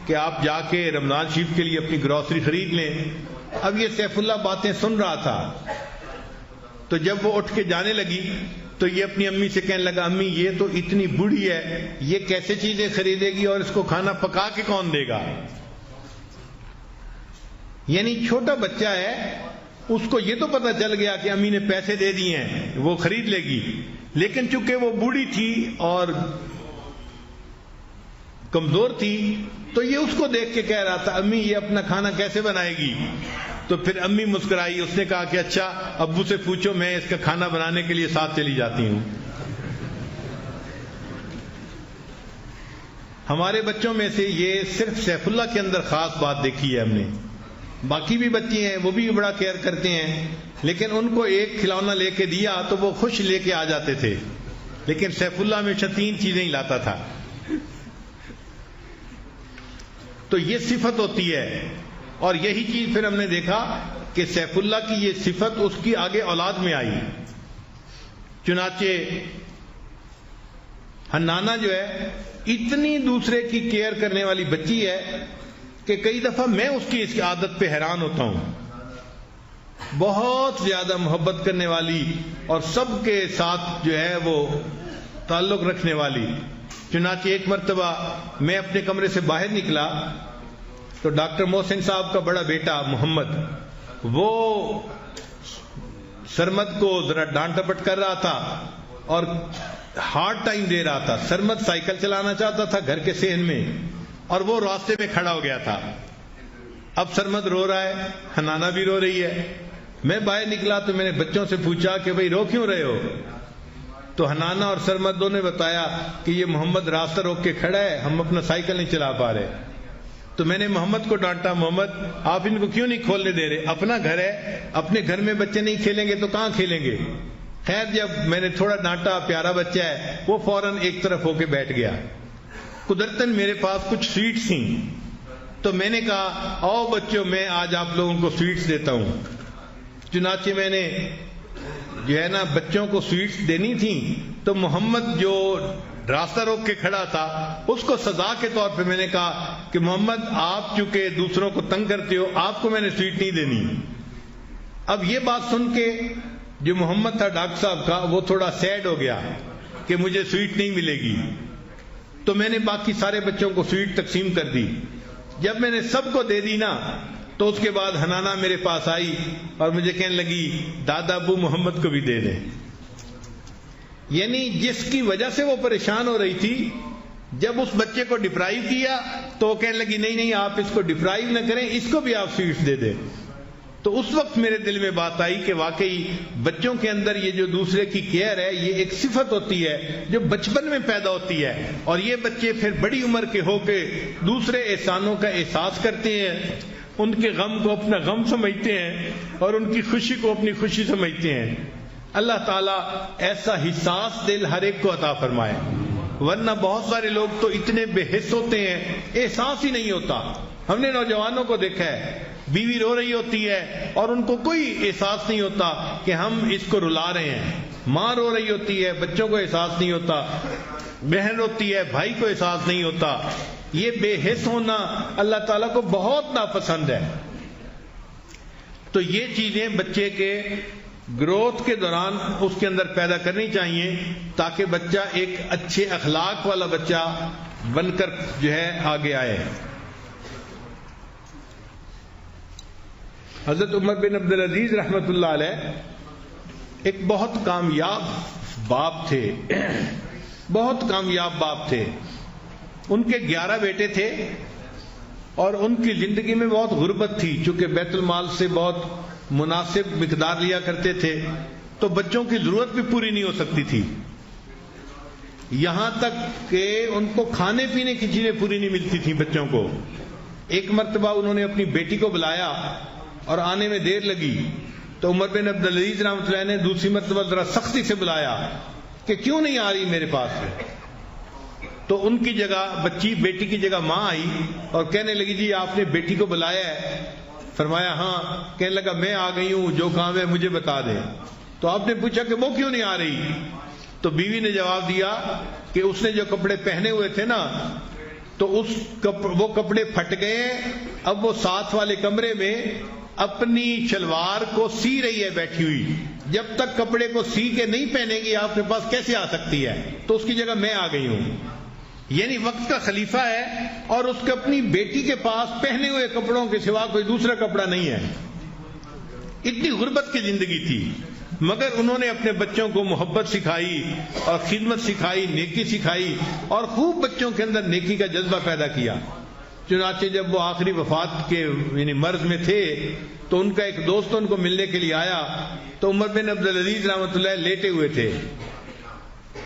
کہ آپ جا کے رمضان شریف کے لیے اپنی گروسری خرید لیں۔ اب یہ سیف اللہ باتیں سن رہا تھا، تو جب وہ اٹھ کے جانے لگی تو یہ اپنی امی سے کہنے لگا امی یہ تو اتنی بوڑھی ہے، یہ کیسے چیزیں خریدے گی اور اس کو کھانا پکا کے کون دے گا؟ یعنی چھوٹا بچہ ہے، اس کو یہ تو پتا چل گیا کہ امی نے پیسے دے دیے ہیں وہ خرید لے گی، لیکن چونکہ وہ بوڑھی تھی اور کمزور تھی تو یہ اس کو دیکھ کے کہہ رہا تھا امی یہ اپنا کھانا کیسے بنائے گی؟ تو پھر امی مسکرائی، اس نے کہا کہ اچھا ابو سے پوچھو، میں اس کا کھانا بنانے کے لیے ساتھ چلی جاتی ہوں۔ ہمارے بچوں میں سے یہ صرف سیف اللہ کے اندر خاص بات دیکھی ہے ہم نے، باقی بھی بچے ہیں وہ بھی بڑا کیئر کرتے ہیں، لیکن ان کو ایک کھلونا لے کے دیا تو وہ خوش لے کے آ جاتے تھے، لیکن سیف اللہ ہمیشہ 3 چیزیں ہی لاتا تھا۔ تو یہ صفت ہوتی ہے، اور یہی چیز پھر ہم نے دیکھا کہ سیف اللہ کی یہ صفت اس کی آگے اولاد میں آئی۔ چنانچہ حنانہ جو ہے اتنی دوسرے کی کیئر کرنے والی بچی ہے کہ کئی دفعہ میں اس کی عادت پہ حیران ہوتا ہوں، بہت زیادہ محبت کرنے والی اور سب کے ساتھ جو ہے وہ تعلق رکھنے والی۔ چنانچہ ایک مرتبہ میں اپنے کمرے سے باہر نکلا تو ڈاکٹر محسن صاحب کا بڑا بیٹا محمد وہ سرمد کو ذرا ڈانٹ ڈپٹ کر رہا تھا اور ہارڈ ٹائم دے رہا تھا۔ سرمد سائیکل چلانا چاہتا تھا گھر کے صحن میں، اور وہ راستے میں کھڑا ہو گیا تھا۔ اب سرمد رو رہا ہے، حنانہ بھی رو رہی ہے۔ میں باہر نکلا تو میں نے بچوں سے پوچھا کہ بھئی رو کیوں رہے ہو؟ تو حنانہ اور سرمد دونوں نے بتایا کہ یہ محمد راستہ روک کے کھڑا ہے، ہم اپنا سائیکل نہیں چلا پا رہے۔ تو میں نے محمد کو ڈانٹا، محمد آپ ان کو کیوں نہیں کھولنے دے رہے؟ اپنا گھر ہے، اپنے گھر میں بچے نہیں کھیلیں گے تو کہاں کھیلیں گے؟ خیر جب میں نے تھوڑا ڈانٹا، پیارا بچہ ہے، وہ فوراً ایک طرف ہو کے بیٹھ گیا۔ قدرتاً میرے پاس کچھ سویٹس تھیں تو میں نے کہا آؤ بچوں میں آج آپ لوگوں کو سویٹس دیتا ہوں۔ چنانچہ میں نے جو ہے نا بچوں کو سویٹس دینی تھیں تو محمد جو راستہ روک کے کھڑا تھا اس کو سزا کے طور پہ میں نے کہا کہ محمد آپ چونکہ دوسروں کو تنگ کرتے ہو، آپ کو میں نے سویٹ نہیں دینی۔ اب یہ بات سن کے جو محمد تھا ڈاکٹر صاحب کا وہ تھوڑا سیڈ ہو گیا کہ مجھے سویٹ نہیں ملے گی، تو میں نے باقی سارے بچوں کو سویٹ تقسیم کر دی۔ جب میں نے سب کو دے دی نا تو اس کے بعد حنانہ میرے پاس آئی اور مجھے کہنے لگی دادا ابو محمد کو بھی دے دیں۔ یعنی جس کی وجہ سے وہ پریشان ہو رہی تھی، جب اس بچے کو ڈپرائیو کیا تو وہ کہنے لگی نہیں نہیں آپ اس کو ڈپرائیو نہ کریں، اس کو بھی آپ سویٹس دے دیں۔ تو اس وقت میرے دل میں بات آئی کہ واقعی بچوں کے اندر یہ جو دوسرے کی کیئر ہے یہ ایک صفت ہوتی ہے جو بچپن میں پیدا ہوتی ہے، اور یہ بچے پھر بڑی عمر کے ہو کے دوسرے احسانوں کا احساس کرتے ہیں، ان کے غم کو اپنا غم سمجھتے ہیں اور ان کی خوشی کو اپنی خوشی سمجھتے ہیں۔ اللہ تعالیٰ ایسا حساس دل ہر ایک کو عطا فرمائے، ورنہ بہت سارے لوگ تو اتنے بے حس ہوتے ہیں احساس ہی نہیں ہوتا۔ ہم نے نوجوانوں کو دیکھا ہے، بیوی رو رہی ہوتی ہے اور ان کو کوئی احساس نہیں ہوتا کہ ہم اس کو رلا رہے ہیں، ماں رو رہی ہوتی ہے بچوں کو احساس نہیں ہوتا، بہن روتی ہے بھائی کو احساس نہیں ہوتا۔ یہ بے حس ہونا اللہ تعالیٰ کو بہت ناپسند ہے۔ تو یہ چیزیں بچے کے گروتھ کے دوران اس کے اندر پیدا کرنی چاہیے تاکہ بچہ ایک اچھے اخلاق والا بچہ بن کر جو ہے آگے آئے۔ حضرت عمر بن عبدالعزیز رحمۃ اللہ علیہ ایک بہت کامیاب باپ تھے، بہت کامیاب باپ تھے۔ ان کے 11 بیٹے تھے اور ان کی زندگی میں بہت غربت تھی، چونکہ بیت المال سے بہت مناسب مقدار لیا کرتے تھے تو بچوں کی ضرورت بھی پوری نہیں ہو سکتی تھی، یہاں تک کہ ان کو کھانے پینے کی چیزیں پوری نہیں ملتی تھیں بچوں کو۔ ایک مرتبہ انہوں نے اپنی بیٹی کو بلایا اور آنے میں دیر لگی تو عمر بن عبدالعزیز رحمۃ اللہ نے دوسری مرتبہ ذرا سختی سے بلایا کہ کیوں نہیں آ رہی میرے پاس سے؟ تو ان کی جگہ بیٹی کی جگہ ماں آئی اور کہنے لگی جی آپ نے بیٹی کو بلایا ہے؟ فرمایا ہاں۔ کہنے لگا میں آ گئی ہوں، جو کام ہے مجھے بتا دیں۔ تو آپ نے پوچھا کہ وہ کیوں نہیں آ رہی؟ تو بیوی نے جواب دیا کہ اس نے جو کپڑے پہنے ہوئے تھے نا تو وہ کپڑے پھٹ گئے، اب وہ ساتھ والے کمرے میں اپنی شلوار کو سی رہی ہے بیٹھی ہوئی، جب تک کپڑے کو سی کے نہیں پہنے گی آپ کے پاس کیسے آ سکتی ہے؟ تو اس کی جگہ میں آ گئی ہوں۔ یعنی وقت کا خلیفہ ہے اور اس کے اپنی بیٹی کے پاس پہنے ہوئے کپڑوں کے سوا کوئی دوسرا کپڑا نہیں ہے، اتنی غربت کی زندگی تھی۔ مگر انہوں نے اپنے بچوں کو محبت سکھائی اور خدمت سکھائی، نیکی سکھائی، اور خوب بچوں کے اندر نیکی کا جذبہ پیدا کیا۔ چنانچہ جب وہ آخری وفات کے یعنی مرض میں تھے تو ان کا ایک دوست ان کو ملنے کے لیے آیا تو عمر بن عبدالعزیز رحمۃ اللہ لیٹے ہوئے تھے۔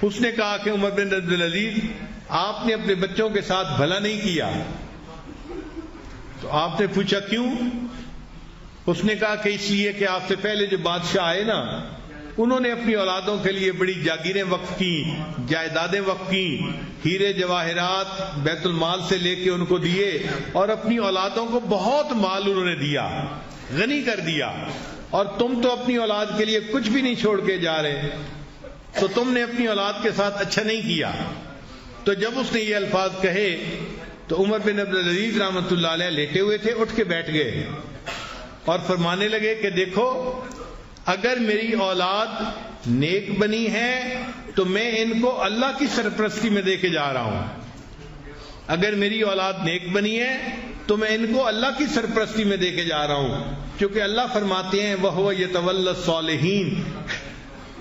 اس نے کہا کہ عمر بن عبدالعزیز، آپ نے اپنے بچوں کے ساتھ بھلا نہیں کیا۔ تو آپ نے پوچھا کیوں؟ اس نے کہا کہ اس لیے کہ آپ سے پہلے جو بادشاہ آئے نا، انہوں نے اپنی اولادوں کے لیے بڑی جاگیریں وقف کی، جائیدادیں وقف کی، ہیرے جواہرات بیت المال سے لے کے ان کو دیے، اور اپنی اولادوں کو بہت مال انہوں نے دیا، غنی کر دیا، اور تم تو اپنی اولاد کے لیے کچھ بھی نہیں چھوڑ کے جا رہے، تو تم نے اپنی اولاد کے ساتھ اچھا نہیں کیا۔ تو جب اس نے یہ الفاظ کہے تو عمر بن عبدالعزیز رحمۃ اللہ علیہ لیٹے ہوئے تھے، اٹھ کے بیٹھ گئے اور فرمانے لگے کہ دیکھو، اگر میری اولاد نیک بنی ہے تو میں ان کو اللہ کی سرپرستی میں دے کے جا رہا ہوں۔ اگر میری اولاد نیک بنی ہے تو میں ان کو اللہ کی سرپرستی میں دے کے جا رہا ہوں، کیونکہ اللہ فرماتے ہیں وَهُوَ يَتَوَلَّى الصَّالِحِينَ،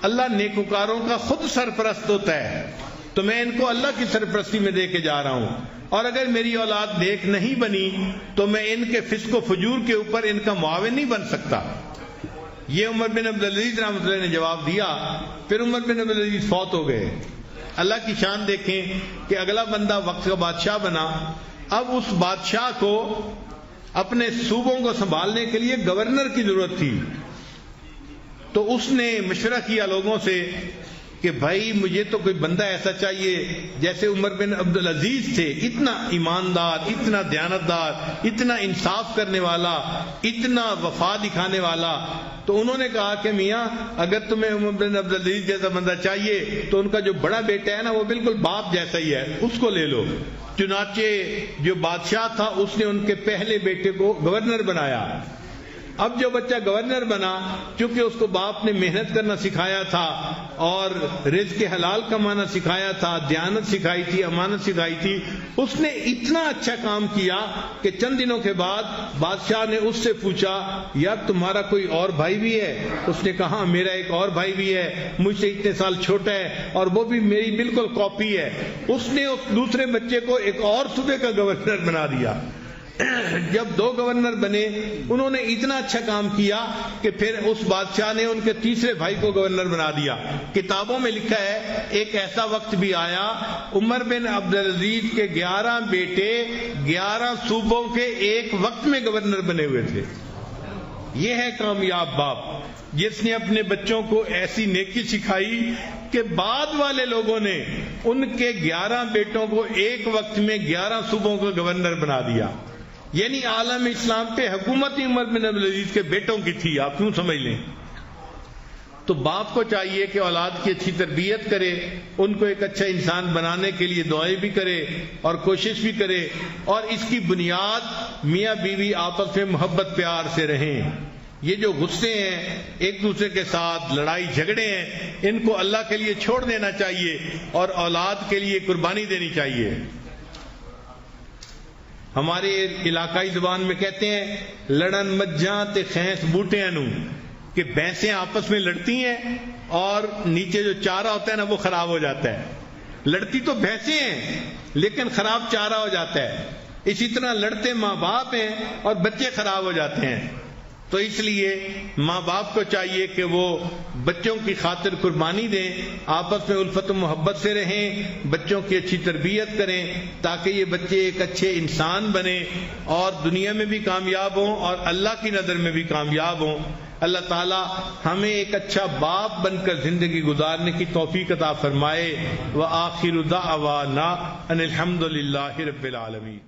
اللہ نیکوکاروں کا خود سرپرست ہوتا ہے، تو میں ان کو اللہ کی سرپرستی میں دے کے جا رہا ہوں۔ اور اگر میری اولاد نیک نہیں بنی تو میں ان کے فسق و فجور کے اوپر ان کا معاون نہیں بن سکتا۔ یہ عمر بن عبدالعزیز رحمۃ اللہ نے جواب دیا۔ پھر عمر بن عبدالعزیز فوت ہو گئے۔ اللہ کی شان دیکھیں کہ اگلا بندہ وقت کا بادشاہ بنا۔ اب اس بادشاہ کو اپنے صوبوں کو سنبھالنے کے لیے گورنر کی ضرورت تھی، تو اس نے مشورہ کیا لوگوں سے کہ بھائی مجھے تو کوئی بندہ ایسا چاہیے جیسے عمر بن عبدالعزیز تھے، اتنا ایماندار، اتنا دیانتدار، اتنا انصاف کرنے والا، اتنا وفا دکھانے والا۔ تو انہوں نے کہا کہ میاں اگر تمہیں عمر بن عبدالعزیز جیسا بندہ چاہیے تو ان کا جو بڑا بیٹا ہے نا وہ بالکل باپ جیسا ہی ہے، اس کو لے لو۔ چنانچہ جو بادشاہ تھا اس نے ان کے پہلے بیٹے کو گورنر بنایا۔ اب جو بچہ گورنر بنا، چونکہ اس کو باپ نے محنت کرنا سکھایا تھا اور رزق حلال کمانا سکھایا تھا، دیانت سکھائی تھی، امانت سکھائی تھی، اس نے اتنا اچھا کام کیا کہ چند دنوں کے بعد بادشاہ نے اس سے پوچھا یار تمہارا کوئی اور بھائی بھی ہے؟ اس نے کہا میرا ایک اور بھائی بھی ہے، مجھ سے اتنے سال چھوٹا ہے اور وہ بھی میری بالکل کاپی ہے۔ اس نے اس دوسرے بچے کو ایک اور صوبے کا گورنر بنا دیا۔ جب دو گورنر بنے، انہوں نے اتنا اچھا کام کیا کہ پھر اس بادشاہ نے ان کے تیسرے بھائی کو گورنر بنا دیا۔ کتابوں میں لکھا ہے ایک ایسا وقت بھی آیا عمر بن عبدالعزیز کے 11 بیٹے 11 صوبوں کے ایک وقت میں گورنر بنے ہوئے تھے۔ یہ ہے کامیاب باپ جس نے اپنے بچوں کو ایسی نیکی سکھائی کہ بعد والے لوگوں نے ان کے 11 بیٹوں کو ایک وقت میں 11 صوبوں کا گورنر بنا دیا۔ یعنی عالم اسلام پہ حکومت عمر بن عبدالعزیز کے بیٹوں کی تھی، آپ کیوں سمجھ لیں۔ تو باپ کو چاہیے کہ اولاد کی اچھی تربیت کرے، ان کو ایک اچھا انسان بنانے کے لیے دعائیں بھی کرے اور کوشش بھی کرے، اور اس کی بنیاد میاں بیوی آپس میں محبت پیار سے رہیں۔ یہ جو غصے ہیں ایک دوسرے کے ساتھ، لڑائی جھگڑے ہیں، ان کو اللہ کے لیے چھوڑ دینا چاہیے اور اولاد کے لیے قربانی دینی چاہیے۔ ہمارے علاقائی زبان میں کہتے ہیں لڑن مجھاں تے خینس بوٹیاں نو، کہ بھینسیں آپس میں لڑتی ہیں اور نیچے جو چارہ ہوتا ہے نا وہ خراب ہو جاتا ہے۔ لڑتی تو بھینسیں ہیں لیکن خراب چارہ ہو جاتا ہے۔ اسی طرح لڑتے ماں باپ ہیں اور بچے خراب ہو جاتے ہیں۔ تو اس لیے ماں باپ کو چاہیے کہ وہ بچوں کی خاطر قربانی دیں، آپس میں الفت و محبت سے رہیں، بچوں کی اچھی تربیت کریں تاکہ یہ بچے ایک اچھے انسان بنیں اور دنیا میں بھی کامیاب ہوں اور اللہ کی نظر میں بھی کامیاب ہوں۔ اللہ تعالی ہمیں ایک اچھا باپ بن کر زندگی گزارنے کی توفیق عطا فرمائے۔ وآخر دعوانا ان الحمد للہ رب العالمین۔